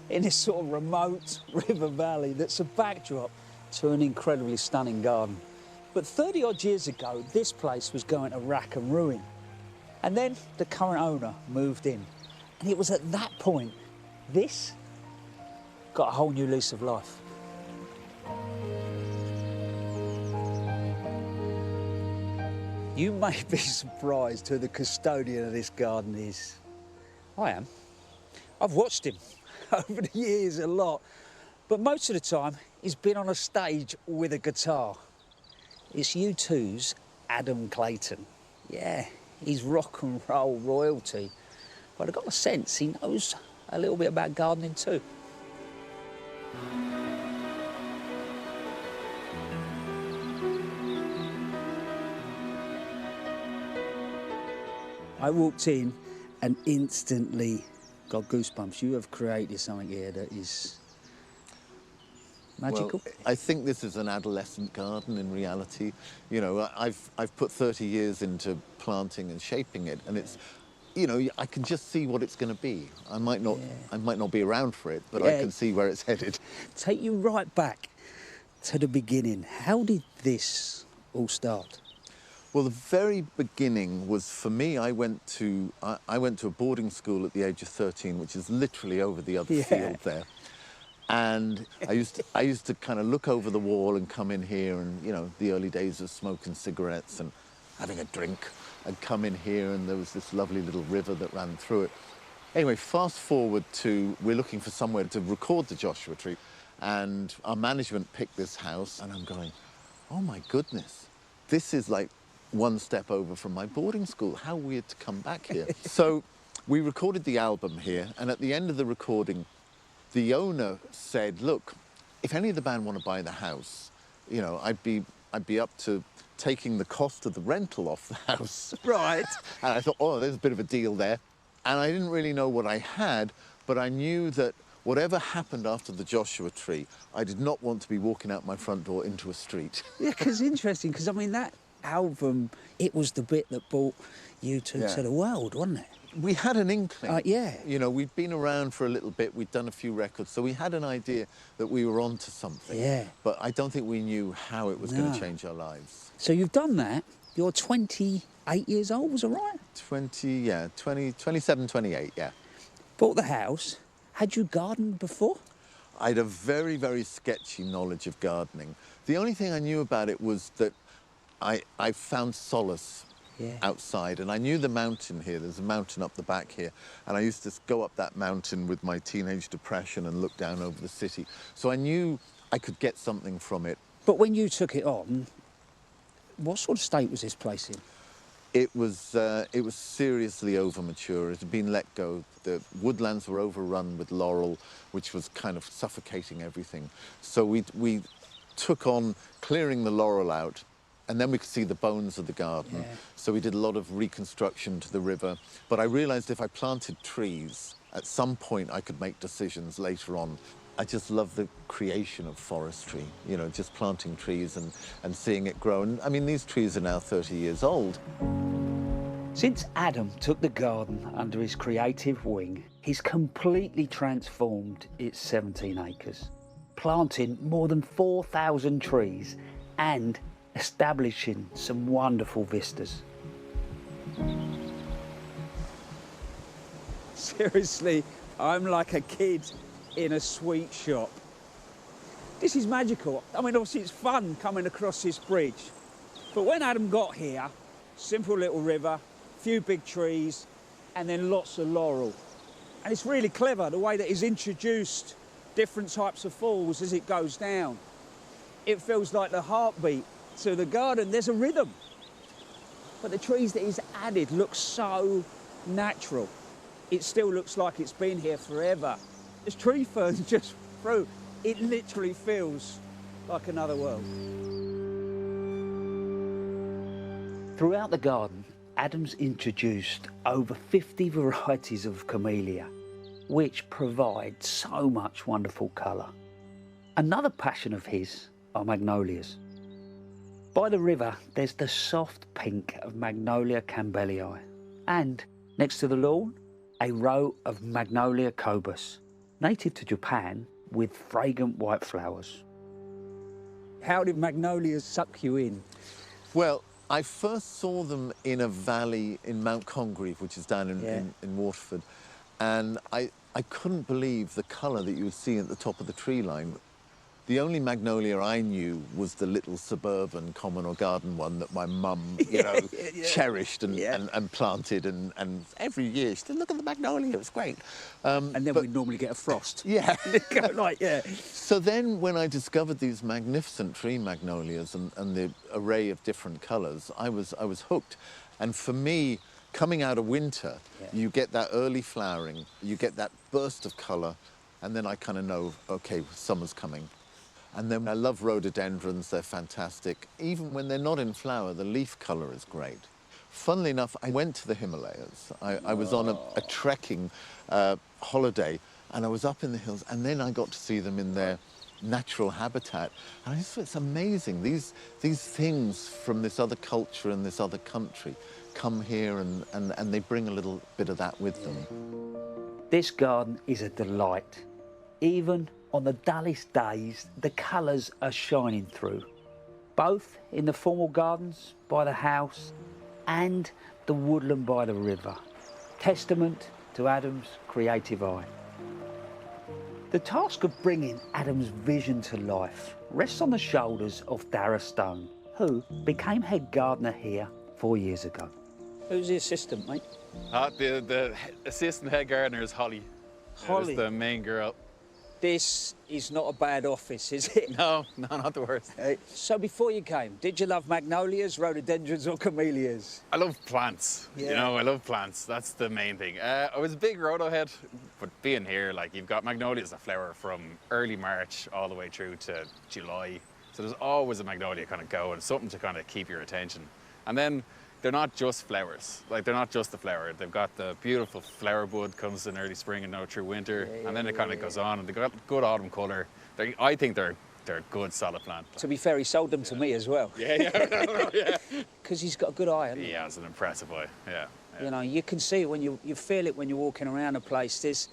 [SPEAKER 2] in this sort of remote river valley that's a backdrop to an incredibly stunning garden. But 30 odd years ago, this place was going to rack and ruin. And then the current owner moved in. And it was at that point, this got a whole new lease of life. You may be surprised who the custodian of this garden is. I am. I've watched him over the years a lot, but most of the time he's been on a stage with a guitar. It's U2's Adam Clayton. Yeah, he's rock and roll royalty, but I got a sense he knows a little bit about gardening too. I walked in and instantly got goosebumps. You have created something here that is magical.
[SPEAKER 3] Well, I think this is an adolescent garden in reality. You know, I've put 30 years into planting and shaping it, and it's, you know, I can just see what it's going to be. I might not be around for it, but I can see where it's headed.
[SPEAKER 2] Take you right back to the beginning. How did this all start?
[SPEAKER 3] Well, the very beginning was, for me, I went to a boarding school at the age of 13, which is literally over the other field there. And I used to kind of look over the wall and come in here, and, you know, the early days of smoking cigarettes and having a drink. I'd come in here and there was this lovely little river that ran through it. Anyway, fast forward to, we're looking for somewhere to record the Joshua tree, and our management picked this house, and I'm going, oh my goodness, this is like one step over from my boarding school. How weird to come back here. So we recorded the album here, and at the end of the recording, the owner said, look, if any of the band want to buy the house, you know, I'd be up to taking the cost of the rental off the house.
[SPEAKER 2] Right.
[SPEAKER 3] And I thought, oh, there's a bit of a deal there. And I didn't really know what I had, but I knew that whatever happened after the Joshua tree, I did not want to be walking out my front door into a street.
[SPEAKER 2] Yeah, because interesting, because I mean, that album, it was the bit that brought you to the world, wasn't it?
[SPEAKER 3] We had an inkling.
[SPEAKER 2] Yeah.
[SPEAKER 3] You know, we'd been around for a little bit, we'd done a few records, so we had an idea that we were onto something.
[SPEAKER 2] Yeah.
[SPEAKER 3] But I don't think we knew how it was going to change our lives.
[SPEAKER 2] So you've done that. You're 28 years old, was it right?
[SPEAKER 3] 27, 28, yeah.
[SPEAKER 2] Bought the house. Had you gardened before?
[SPEAKER 3] I had a very, very sketchy knowledge of gardening. The only thing I knew about it was that I found solace outside, and I knew the mountain here. There's a mountain up the back here, and I used to go up that mountain with my teenage depression and look down over the city. So I knew I could get something from it.
[SPEAKER 2] But when you took it on, What sort of state was this place in?
[SPEAKER 3] It was seriously over-mature. It had been let go. The woodlands were overrun with laurel, which was kind of suffocating everything. So we took on clearing the laurel out, and then we could see the bones of the garden.
[SPEAKER 2] Yeah.
[SPEAKER 3] So we did a lot of reconstruction to the river. But I realized if I planted trees, at some point I could make decisions later on. I just love the creation of forestry, you know, just planting trees and seeing it grow. And I mean, these trees are now 30 years old.
[SPEAKER 2] Since Adam took the garden under his creative wing, he's completely transformed its 17 acres, planting more than 4,000 trees and establishing some wonderful vistas. Seriously, I'm like a kid in a sweet shop. This is magical. I mean, obviously it's fun coming across this bridge. But when Adam got here, simple little river, few big trees, and then lots of laurel. And it's really clever, the way that he's introduced different types of falls as it goes down. It feels like the heartbeat to the garden. There's a rhythm. But the trees that he's added look so natural. It still looks like it's been here forever. There's tree ferns just through. It literally feels like another world. Throughout the garden, Adam's introduced over 50 varieties of camellia, which provide so much wonderful colour. Another passion of his are magnolias. By the river, there's the soft pink of Magnolia camelliae, and next to the lawn, a row of Magnolia cobus, native to Japan, with fragrant white flowers. How did magnolias suck you in?
[SPEAKER 3] Well, I first saw them in a valley in Mount Congreve, which is down in Waterford, and I couldn't believe the colour that you would see at the top of the tree line. The only magnolia I knew was the little suburban common or garden one that my mum, you know, cherished and planted, and every year she said, look at the magnolia, it was great.
[SPEAKER 2] And then we'd normally get a frost.
[SPEAKER 3] Yeah.
[SPEAKER 2] Like, yeah.
[SPEAKER 3] So then when I discovered these magnificent tree magnolias and the array of different colours, I was hooked. And for me, coming out of winter, you get that early flowering, you get that burst of colour, and then I kind of know, OK, summer's coming. And then I love rhododendrons, they're fantastic. Even when they're not in flower, the leaf colour is great. Funnily enough, I went to the Himalayas. I was on a trekking holiday, and I was up in the hills, and then I got to see them in their natural habitat. And I just thought, it's amazing. These things from this other culture and this other country come here, and they bring a little bit of that with them.
[SPEAKER 2] This garden is a delight. Even on the dullest days, the colours are shining through, both in the formal gardens by the house and the woodland by the river. Testament to Adam's creative eye. The task of bringing Adam's vision to life rests on the shoulders of Dara Stone, who became head gardener here 4 years ago. Who's the assistant, mate?
[SPEAKER 8] The assistant head gardener is Holly.
[SPEAKER 2] Holly?
[SPEAKER 8] Is the main girl.
[SPEAKER 2] This is not a bad office, is it?
[SPEAKER 8] No, not the worst.
[SPEAKER 2] So before you came, did you love magnolias, rhododendrons or camellias?
[SPEAKER 8] I love plants, you know, I love plants. That's the main thing. I was a big rhodo head, but being here, like, you've got magnolias that flower from early March all the way through to July. So there's always a magnolia kind of going, something to kind of keep your attention. And then they're not just flowers, like they're not just the flower. They've got the beautiful flower bud, comes in early spring and now through winter, and then it kind of goes on, and they've got good autumn colour. I think they're a good solid plant.
[SPEAKER 2] To be fair, he sold them to me as well.
[SPEAKER 8] Yeah.
[SPEAKER 2] Because he's got a good eye, hasn't he?
[SPEAKER 8] He has an impressive eye, yeah.
[SPEAKER 2] You know, you can see it when you feel it when you're walking around a place. There's,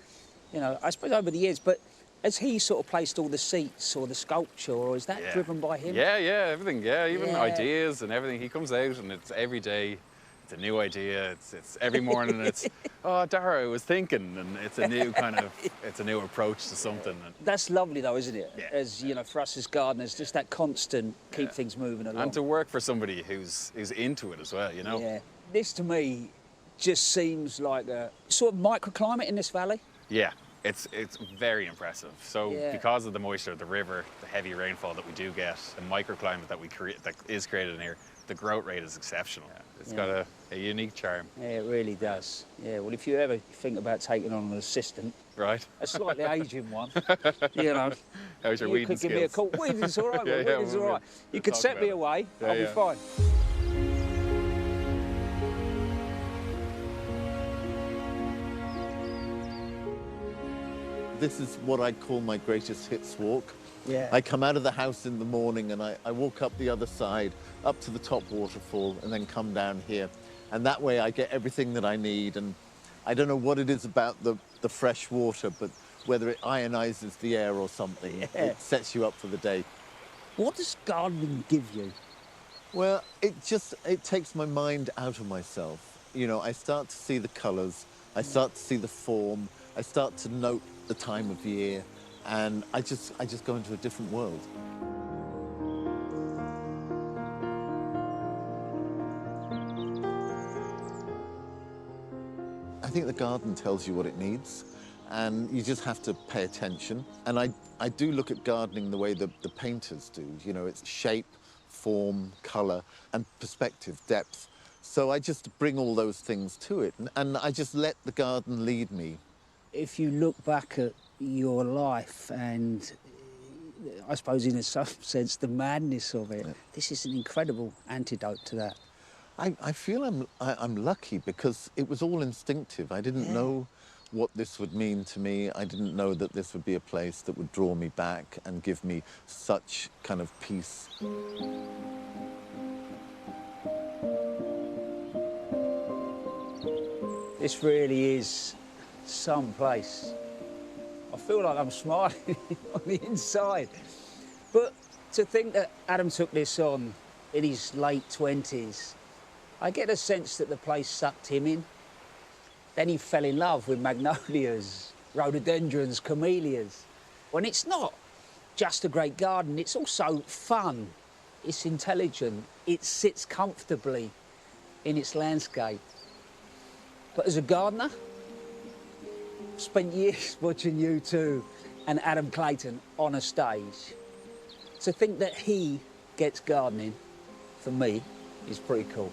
[SPEAKER 2] you know, I suppose over the years, but has he sort of placed all the seats or the sculpture, or is that driven by him?
[SPEAKER 8] Yeah, everything, even ideas and everything. He comes out and it's every day, it's a new idea. It's every morning it's, oh, Dara, I was thinking, and it's a new kind of, it's a new approach to something.
[SPEAKER 2] That's lovely though, isn't it?
[SPEAKER 8] Yeah.
[SPEAKER 2] As, you know, for us as gardeners, just that constant keep things moving along.
[SPEAKER 8] And to work for somebody who's into it as well, you know?
[SPEAKER 2] Yeah. This to me just seems like a sort of microclimate in this valley.
[SPEAKER 8] Yeah. It's very impressive. So
[SPEAKER 2] Yeah.
[SPEAKER 8] because of the moisture of the river, the heavy rainfall that we do get, the microclimate that that is created in here, the growth rate is exceptional. It's got a unique charm.
[SPEAKER 2] Yeah, it really does. Yeah, well, if you ever think about taking on an assistant,
[SPEAKER 8] Right.
[SPEAKER 2] a slightly aging one, you know,
[SPEAKER 8] How's your
[SPEAKER 2] you
[SPEAKER 8] weeding
[SPEAKER 2] could give me a
[SPEAKER 8] skills?
[SPEAKER 2] call. Weeding's all right,
[SPEAKER 8] Yeah,
[SPEAKER 2] well,
[SPEAKER 8] yeah,
[SPEAKER 2] weeding's all right. You could
[SPEAKER 8] talk
[SPEAKER 2] set
[SPEAKER 8] about
[SPEAKER 2] me
[SPEAKER 8] it.
[SPEAKER 2] away,
[SPEAKER 8] Yeah,
[SPEAKER 2] I'll be
[SPEAKER 8] yeah.
[SPEAKER 2] fine.
[SPEAKER 3] This is what I call my greatest hits walk.
[SPEAKER 2] Yeah.
[SPEAKER 3] I come out of the house in the morning and I walk up the other side, up to the top waterfall, and then come down here. And that way I get everything that I need. And I don't know what it is about the fresh water, but whether it ionizes the air or something, it sets you up for the day.
[SPEAKER 2] What does gardening give you?
[SPEAKER 3] Well, it takes my mind out of myself. You know, I start to see the colors, I start to see the form, I start to note the time of year, and I just go into a different world. I think the garden tells you what it needs, and you just have to pay attention. And I do look at gardening the way the painters do. You know, it's shape, form, color, and perspective, depth. So I just bring all those things to it, and I just let the garden lead me.
[SPEAKER 2] If you look back at your life and I suppose in some sense the madness of it, this is an incredible antidote to that.
[SPEAKER 3] I feel I'm lucky because it was all instinctive. I didn't know what this would mean to me. I didn't know that this would be a place that would draw me back and give me such kind of peace.
[SPEAKER 2] This really is some place. I feel like I'm smiling on the inside. But to think that Adam took this on in his late 20s, I get a sense that the place sucked him in. Then he fell in love with magnolias, rhododendrons, camellias. When it's not just a great garden, it's also fun, it's intelligent, it sits comfortably in its landscape. But as a gardener, I've spent years watching you two and Adam Clayton on a stage. To think that he gets gardening, for me, is pretty cool.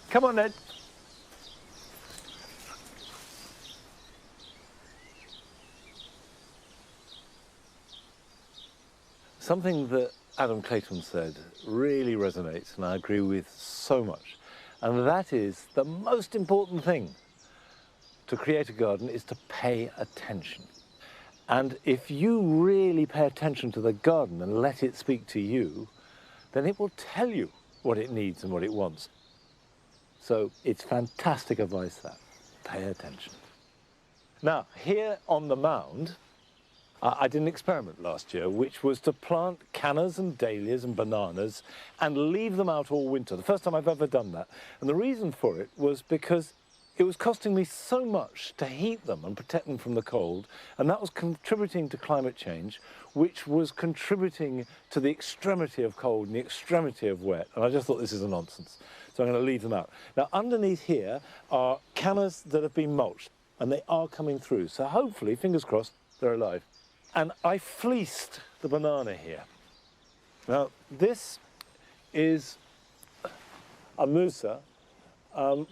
[SPEAKER 1] Come on, Ned. Something that Adam Clayton said really resonates, and I agree with so much, and that is the most important thing to create a garden is to pay attention. And if you really pay attention to the garden and let it speak to you, then it will tell you what it needs and what it wants. So it's fantastic advice, that. Pay attention. Now, here on the mound, I did an experiment last year, which was to plant cannas and dahlias and bananas and leave them out all winter. The first time I've ever done that. And the reason for it was because it was costing me so much to heat them and protect them from the cold, and that was contributing to climate change, which was contributing to the extremity of cold and the extremity of wet. And I just thought, this is a nonsense. So I'm going to leave them out. Now, underneath here are cannas that have been mulched, and they are coming through. So hopefully, fingers crossed, they're alive. And I fleeced the banana here. Now, this is a musa,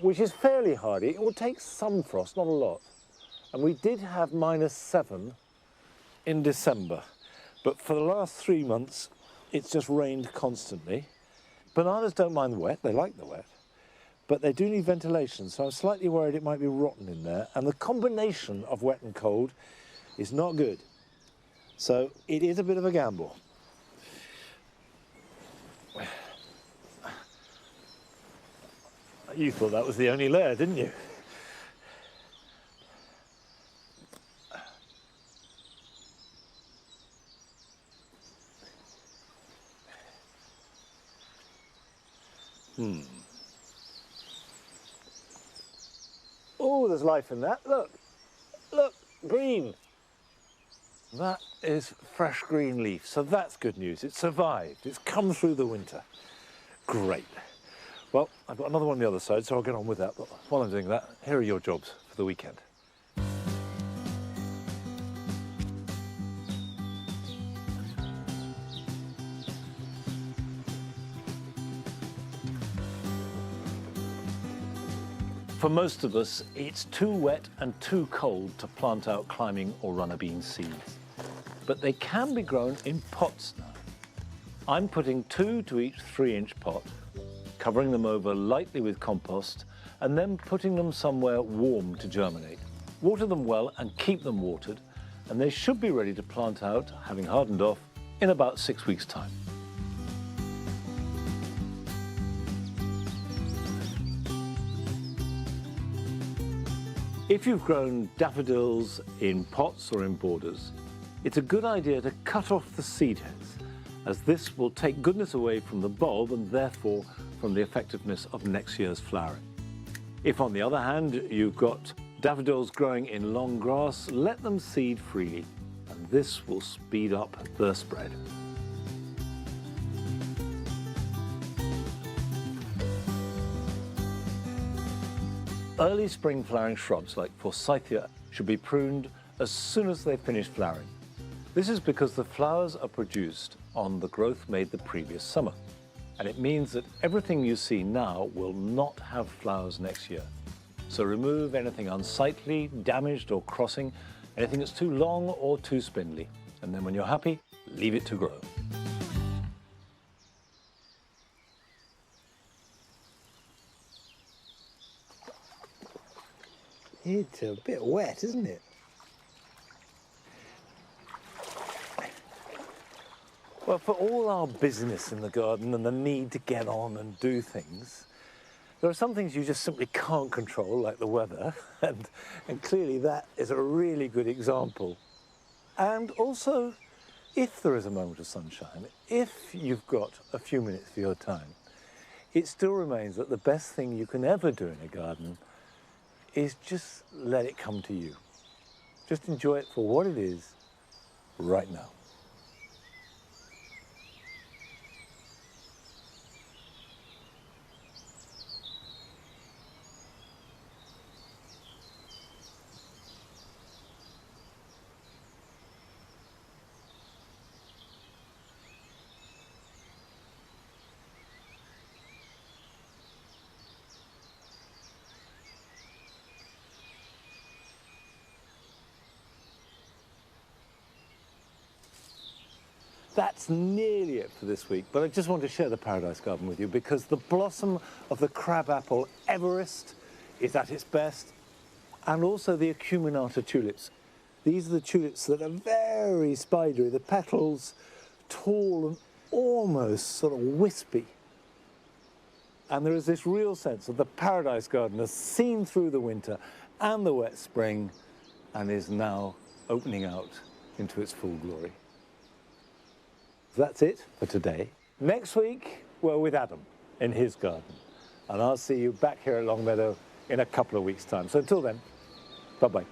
[SPEAKER 1] which is fairly hardy. It will take some frost, not a lot. And we did have -7 in December. But for the last 3 months, it's just rained constantly. Bananas don't mind the wet, they like the wet. But they do need ventilation, so I'm slightly worried it might be rotten in there. And the combination of wet and cold is not good. So it is a bit of a gamble. You thought that was the only layer, didn't you? Oh, there's life in that. Look, look, green. That is fresh green leaf, so that's good news. It's survived, it's come through the winter. Great. Well, I've got another one on the other side, so I'll get on with that. But while I'm doing that, here are your jobs for the weekend. For most of us, it's too wet and too cold to plant out climbing or runner bean seeds. But they can be grown in pots now. I'm putting 2 to each 3-inch pot, covering them over lightly with compost, and then putting them somewhere warm to germinate. Water them well and keep them watered, and they should be ready to plant out, having hardened off, in about 6 weeks' time. If you've grown daffodils in pots or in borders, it's a good idea to cut off the seed heads, as this will take goodness away from the bulb and therefore from the effectiveness of next year's flowering. If, on the other hand, you've got daffodils growing in long grass, let them seed freely, and this will speed up their spread. Early spring flowering shrubs like forsythia should be pruned as soon as they've finished flowering. This is because the flowers are produced on the growth made the previous summer, and it means that everything you see now will not have flowers next year. So remove anything unsightly, damaged or crossing, anything that's too long or too spindly, and then when you're happy, leave it to grow.
[SPEAKER 2] It's a bit wet, isn't it?
[SPEAKER 1] Well, for all our business in the garden and the need to get on and do things, there are some things you just simply can't control, like the weather, and clearly that is a really good example. And also, if there is a moment of sunshine, if you've got a few minutes for your time, it still remains that the best thing you can ever do in a garden is just let it come to you. Just enjoy it for what it is right now. That's nearly it for this week, but I just want to share the Paradise Garden with you because the blossom of the crabapple Everest is at its best, and also the acuminata tulips. These are the tulips that are very spidery, the petals tall and almost sort of wispy. And there is this real sense of the Paradise Garden has seen through the winter and the wet spring and is now opening out into its full glory. That's it for today. Next week, we're with Adam in his garden. And I'll see you back here at Longmeadow in a couple of weeks' time. So until then, bye-bye.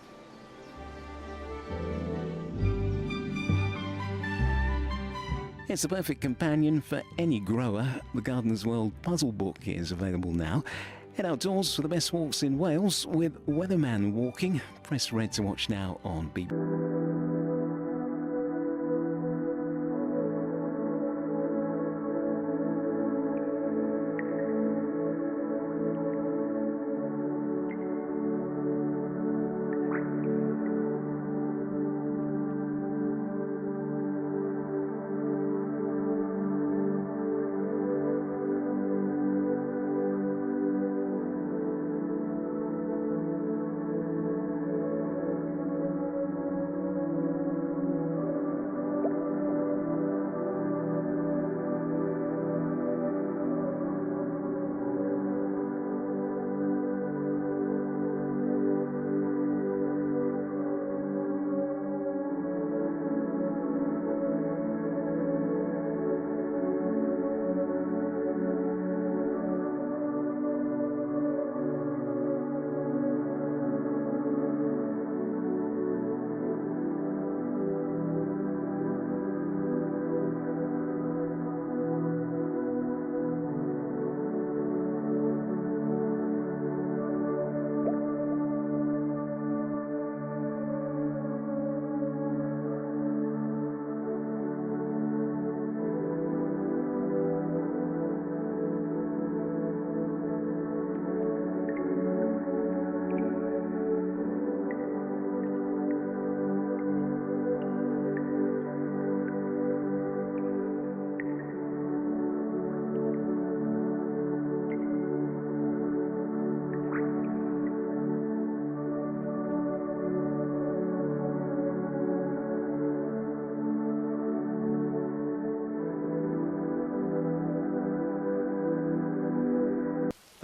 [SPEAKER 9] It's a perfect companion for any grower. The Gardener's World Puzzle Book is available now. Head outdoors for the best walks in Wales with Weatherman Walking. Press red to watch now on BBC.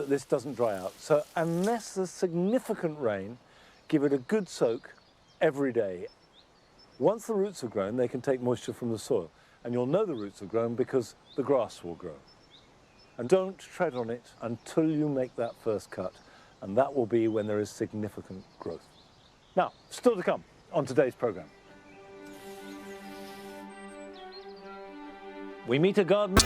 [SPEAKER 1] that this doesn't dry out. So unless there's significant rain, give it a good soak every day. Once the roots have grown, they can take moisture from the soil. And you'll know the roots have grown because the grass will grow. And don't tread on it until you make that first cut. And that will be when there is significant growth. Now, still to come on today's programme. We meet a gardener.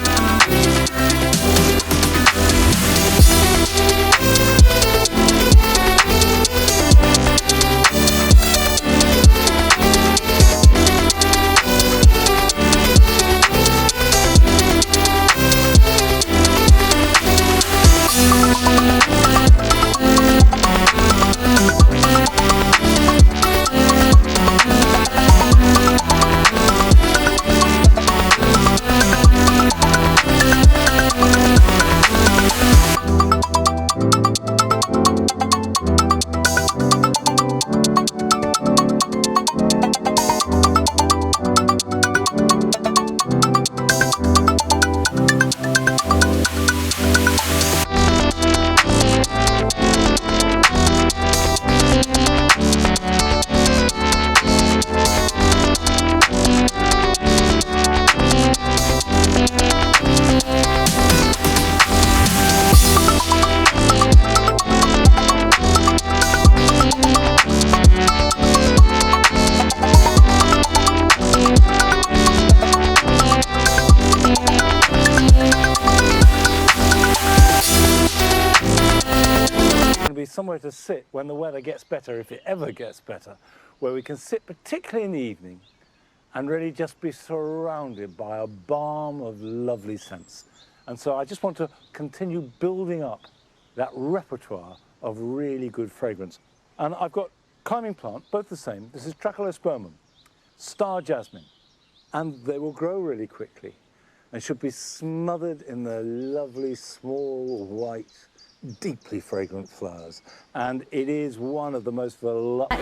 [SPEAKER 1] Somewhere to sit when the weather gets better, if it ever gets better, where we can sit particularly in the evening and really just be surrounded by a balm of lovely scents. And so I just want to continue building up that repertoire of really good fragrance. And I've got climbing plant, both the same. This is Trachelospermum, star jasmine, and they will grow really quickly and should be smothered in the lovely small white deeply fragrant flowers, and it is one of the most voluptuous.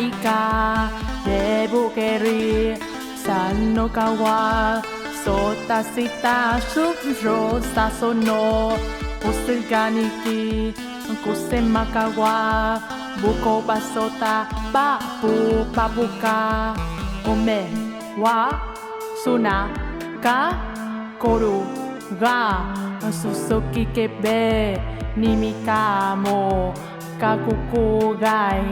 [SPEAKER 10] Nimikamo kakukugai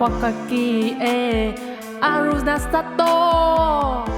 [SPEAKER 10] wakaki e aruz nastato.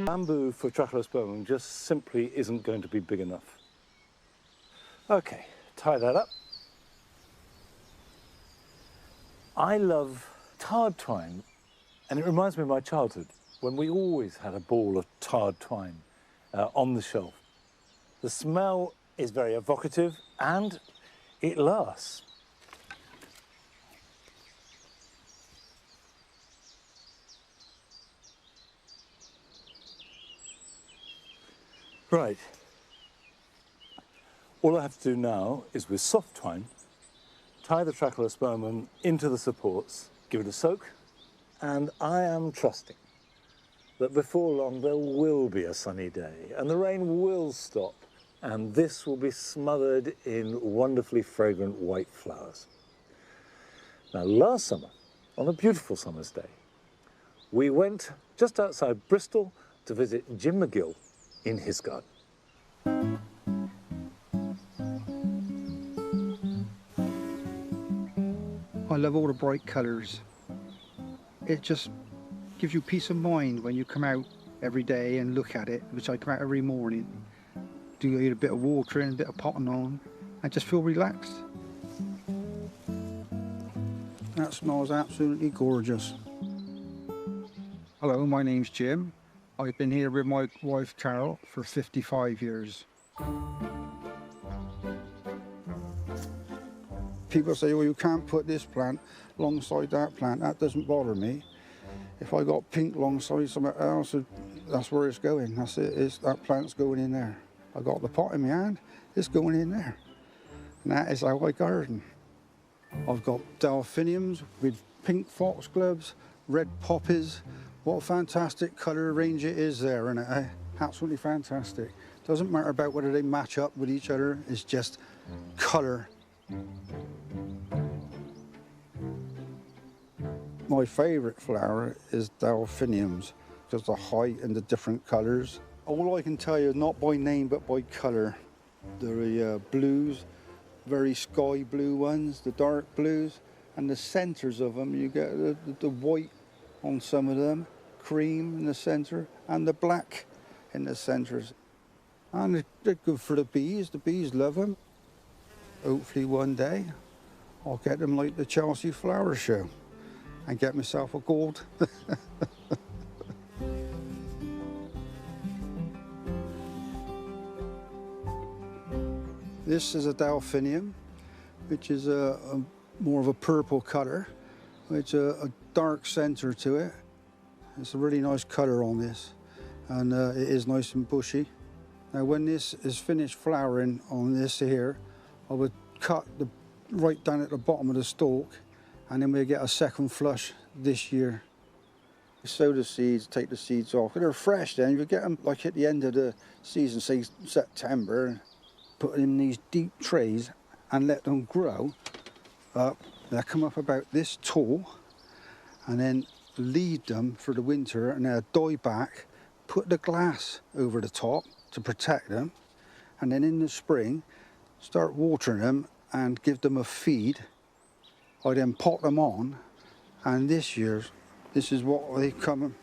[SPEAKER 1] Bamboo for Trachelospermum just simply isn't going to be big enough. Okay, tie that up. I love tarred twine, and it reminds me of my childhood when we always had a ball of tarred twine on the shelf. The smell is very evocative and it lasts. Right, all I have to do now is with soft twine, tie the Trachelospermum into the supports, give it a soak, and I am trusting that before long there will be a sunny day and the rain will stop and this will be smothered in wonderfully fragrant white flowers. Now last summer, on a beautiful summer's day, we went just outside Bristol to visit Jim McGill in his garden.
[SPEAKER 6] I love all the bright colours. It just gives you peace of mind when you come out every day and look at it, which I come out every morning. Do a bit of watering, a bit of potting on, and just feel relaxed. That smells absolutely gorgeous. Hello, my name's Jim. I've been here with my wife Carol for 55 years. People say, oh, you can't put this plant alongside that plant. That doesn't bother me. If I got pink alongside something else, that's where it's going. That's it. That plant's going in there. I got the pot in my hand, it's going in there. And that is how I garden. I've got delphiniums with pink foxgloves, red poppies. What a fantastic colour range it is there, isn't it? Eh? Absolutely fantastic. Doesn't matter about whether they match up with each other, it's just colour. My favourite flower is delphiniums, because the height and the different colours. All I can tell you, not by name but by colour. The blues, very sky blue ones, the dark blues, and the centres of them, you get the white on some of them, cream in the centre, and the black in the centres. And they're good for the bees love them. Hopefully one day I'll get them like the Chelsea Flower Show and get myself a gold. This is a delphinium, which is more of a purple colour, which a dark centre to it. It's a really nice colour on this, and it is nice and bushy. Now when this is finished flowering on this here, I would cut right down at the bottom of the stalk, and then we'll get a second flush this year. You sow the seeds, take the seeds off. They're fresh then, you get them like at the end of the season, say September, put them in these deep trays and let them grow up. They'll come up about this tall, and then lead them for the winter, and they'll die back, put the glass over the top to protect them, and then in the spring start watering them and give them a feed. I then pot them on, and this is what they've come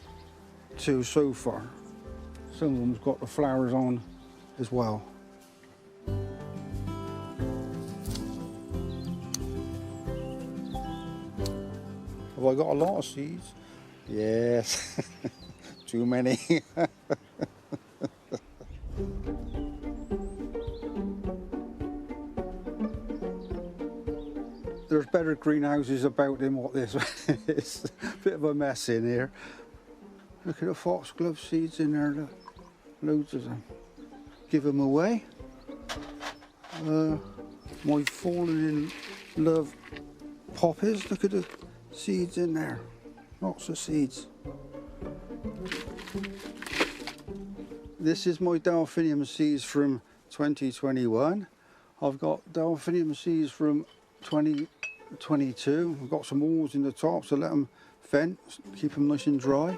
[SPEAKER 6] to so far. Some of them's got the flowers on as well. Have I got a lot of seeds? Yes, too many. There's better greenhouses about than what this is. It's a bit of a mess in here. Look at the foxglove seeds in there, look. Loads of them. Give them away. My fallen in love poppies, look at the seeds in there. Lots of seeds. This is my delphinium seeds from 2021. I've got delphinium seeds from 2022. I've got some holes in the top, so let them vent, keep them nice and dry.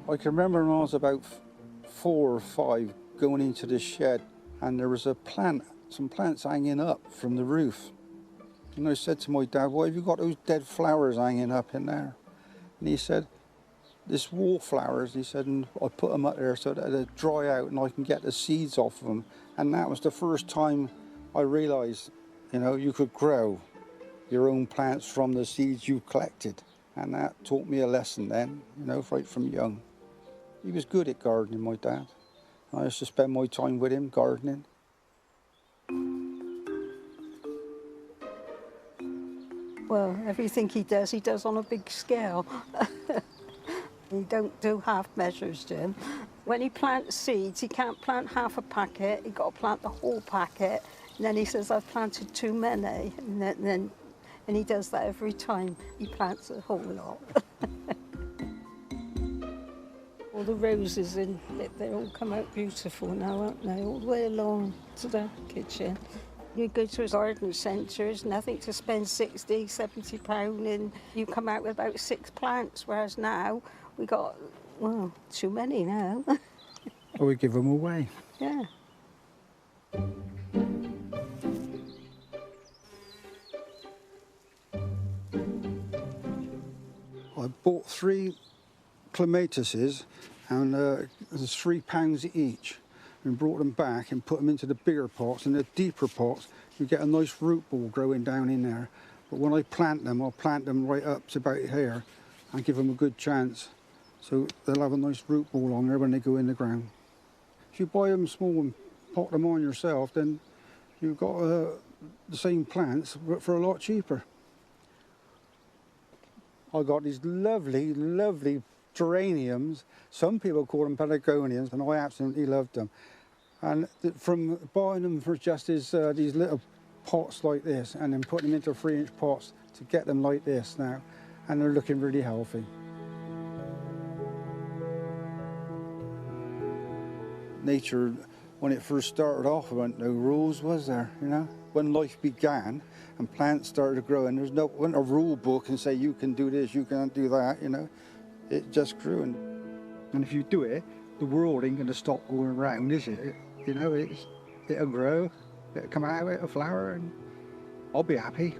[SPEAKER 6] I can remember when I was about 4 or 5 going into the shed, and there was some plants hanging up from the roof. And I said to my dad, why have you got those dead flowers hanging up in there? And he said, this wallflowers, he said, and I put them up there so that they'd dry out and I can get the seeds off of them. And that was the first time I realised, you know, you could grow your own plants from the seeds you collected. And that taught me a lesson then, you know, right from young. He was good at gardening, my dad. I used to spend my time with him gardening.
[SPEAKER 7] Well, everything he does on a big scale. He don't do half measures to him. When he plants seeds, he can't plant half a packet, he's got to plant the whole packet. And then he says, I've planted too many. And he does that every time he plants a whole lot. All the roses, they all come out beautiful now, aren't they? All the way along to the kitchen. You go to a garden centre, there's nothing to spend 60, 70 pounds in. You come out with about 6 plants, whereas now we got, well, too many now.
[SPEAKER 6] Or we give them away.
[SPEAKER 7] Yeah.
[SPEAKER 6] I bought 3 clematises, and there's £3 each, and brought them back and put them into the bigger pots. And the deeper pots, you get a nice root ball growing down in there. But when I plant them, I'll plant them right up to about here and give them a good chance. So they'll have a nice root ball on there when they go in the ground. If you buy them small and pot them on yourself, then you've got the same plants but for a lot cheaper. I got these lovely, lovely geraniums. Some people call them pelargoniums, and I absolutely loved them. And from buying them for just these little pots like this, and then putting them into 3-inch pots to get them like this now, and they're looking really healthy. Nature, when it first started off, there weren't no rules, was there, you know? When life began and plants started growing, there wasn't a rule book and say you can do this, you can't do that, you know? It just grew. And if you do it, the world ain't going to stop going around, is it? You know, it'll grow, it'll come out, it'll flower, and I'll be happy.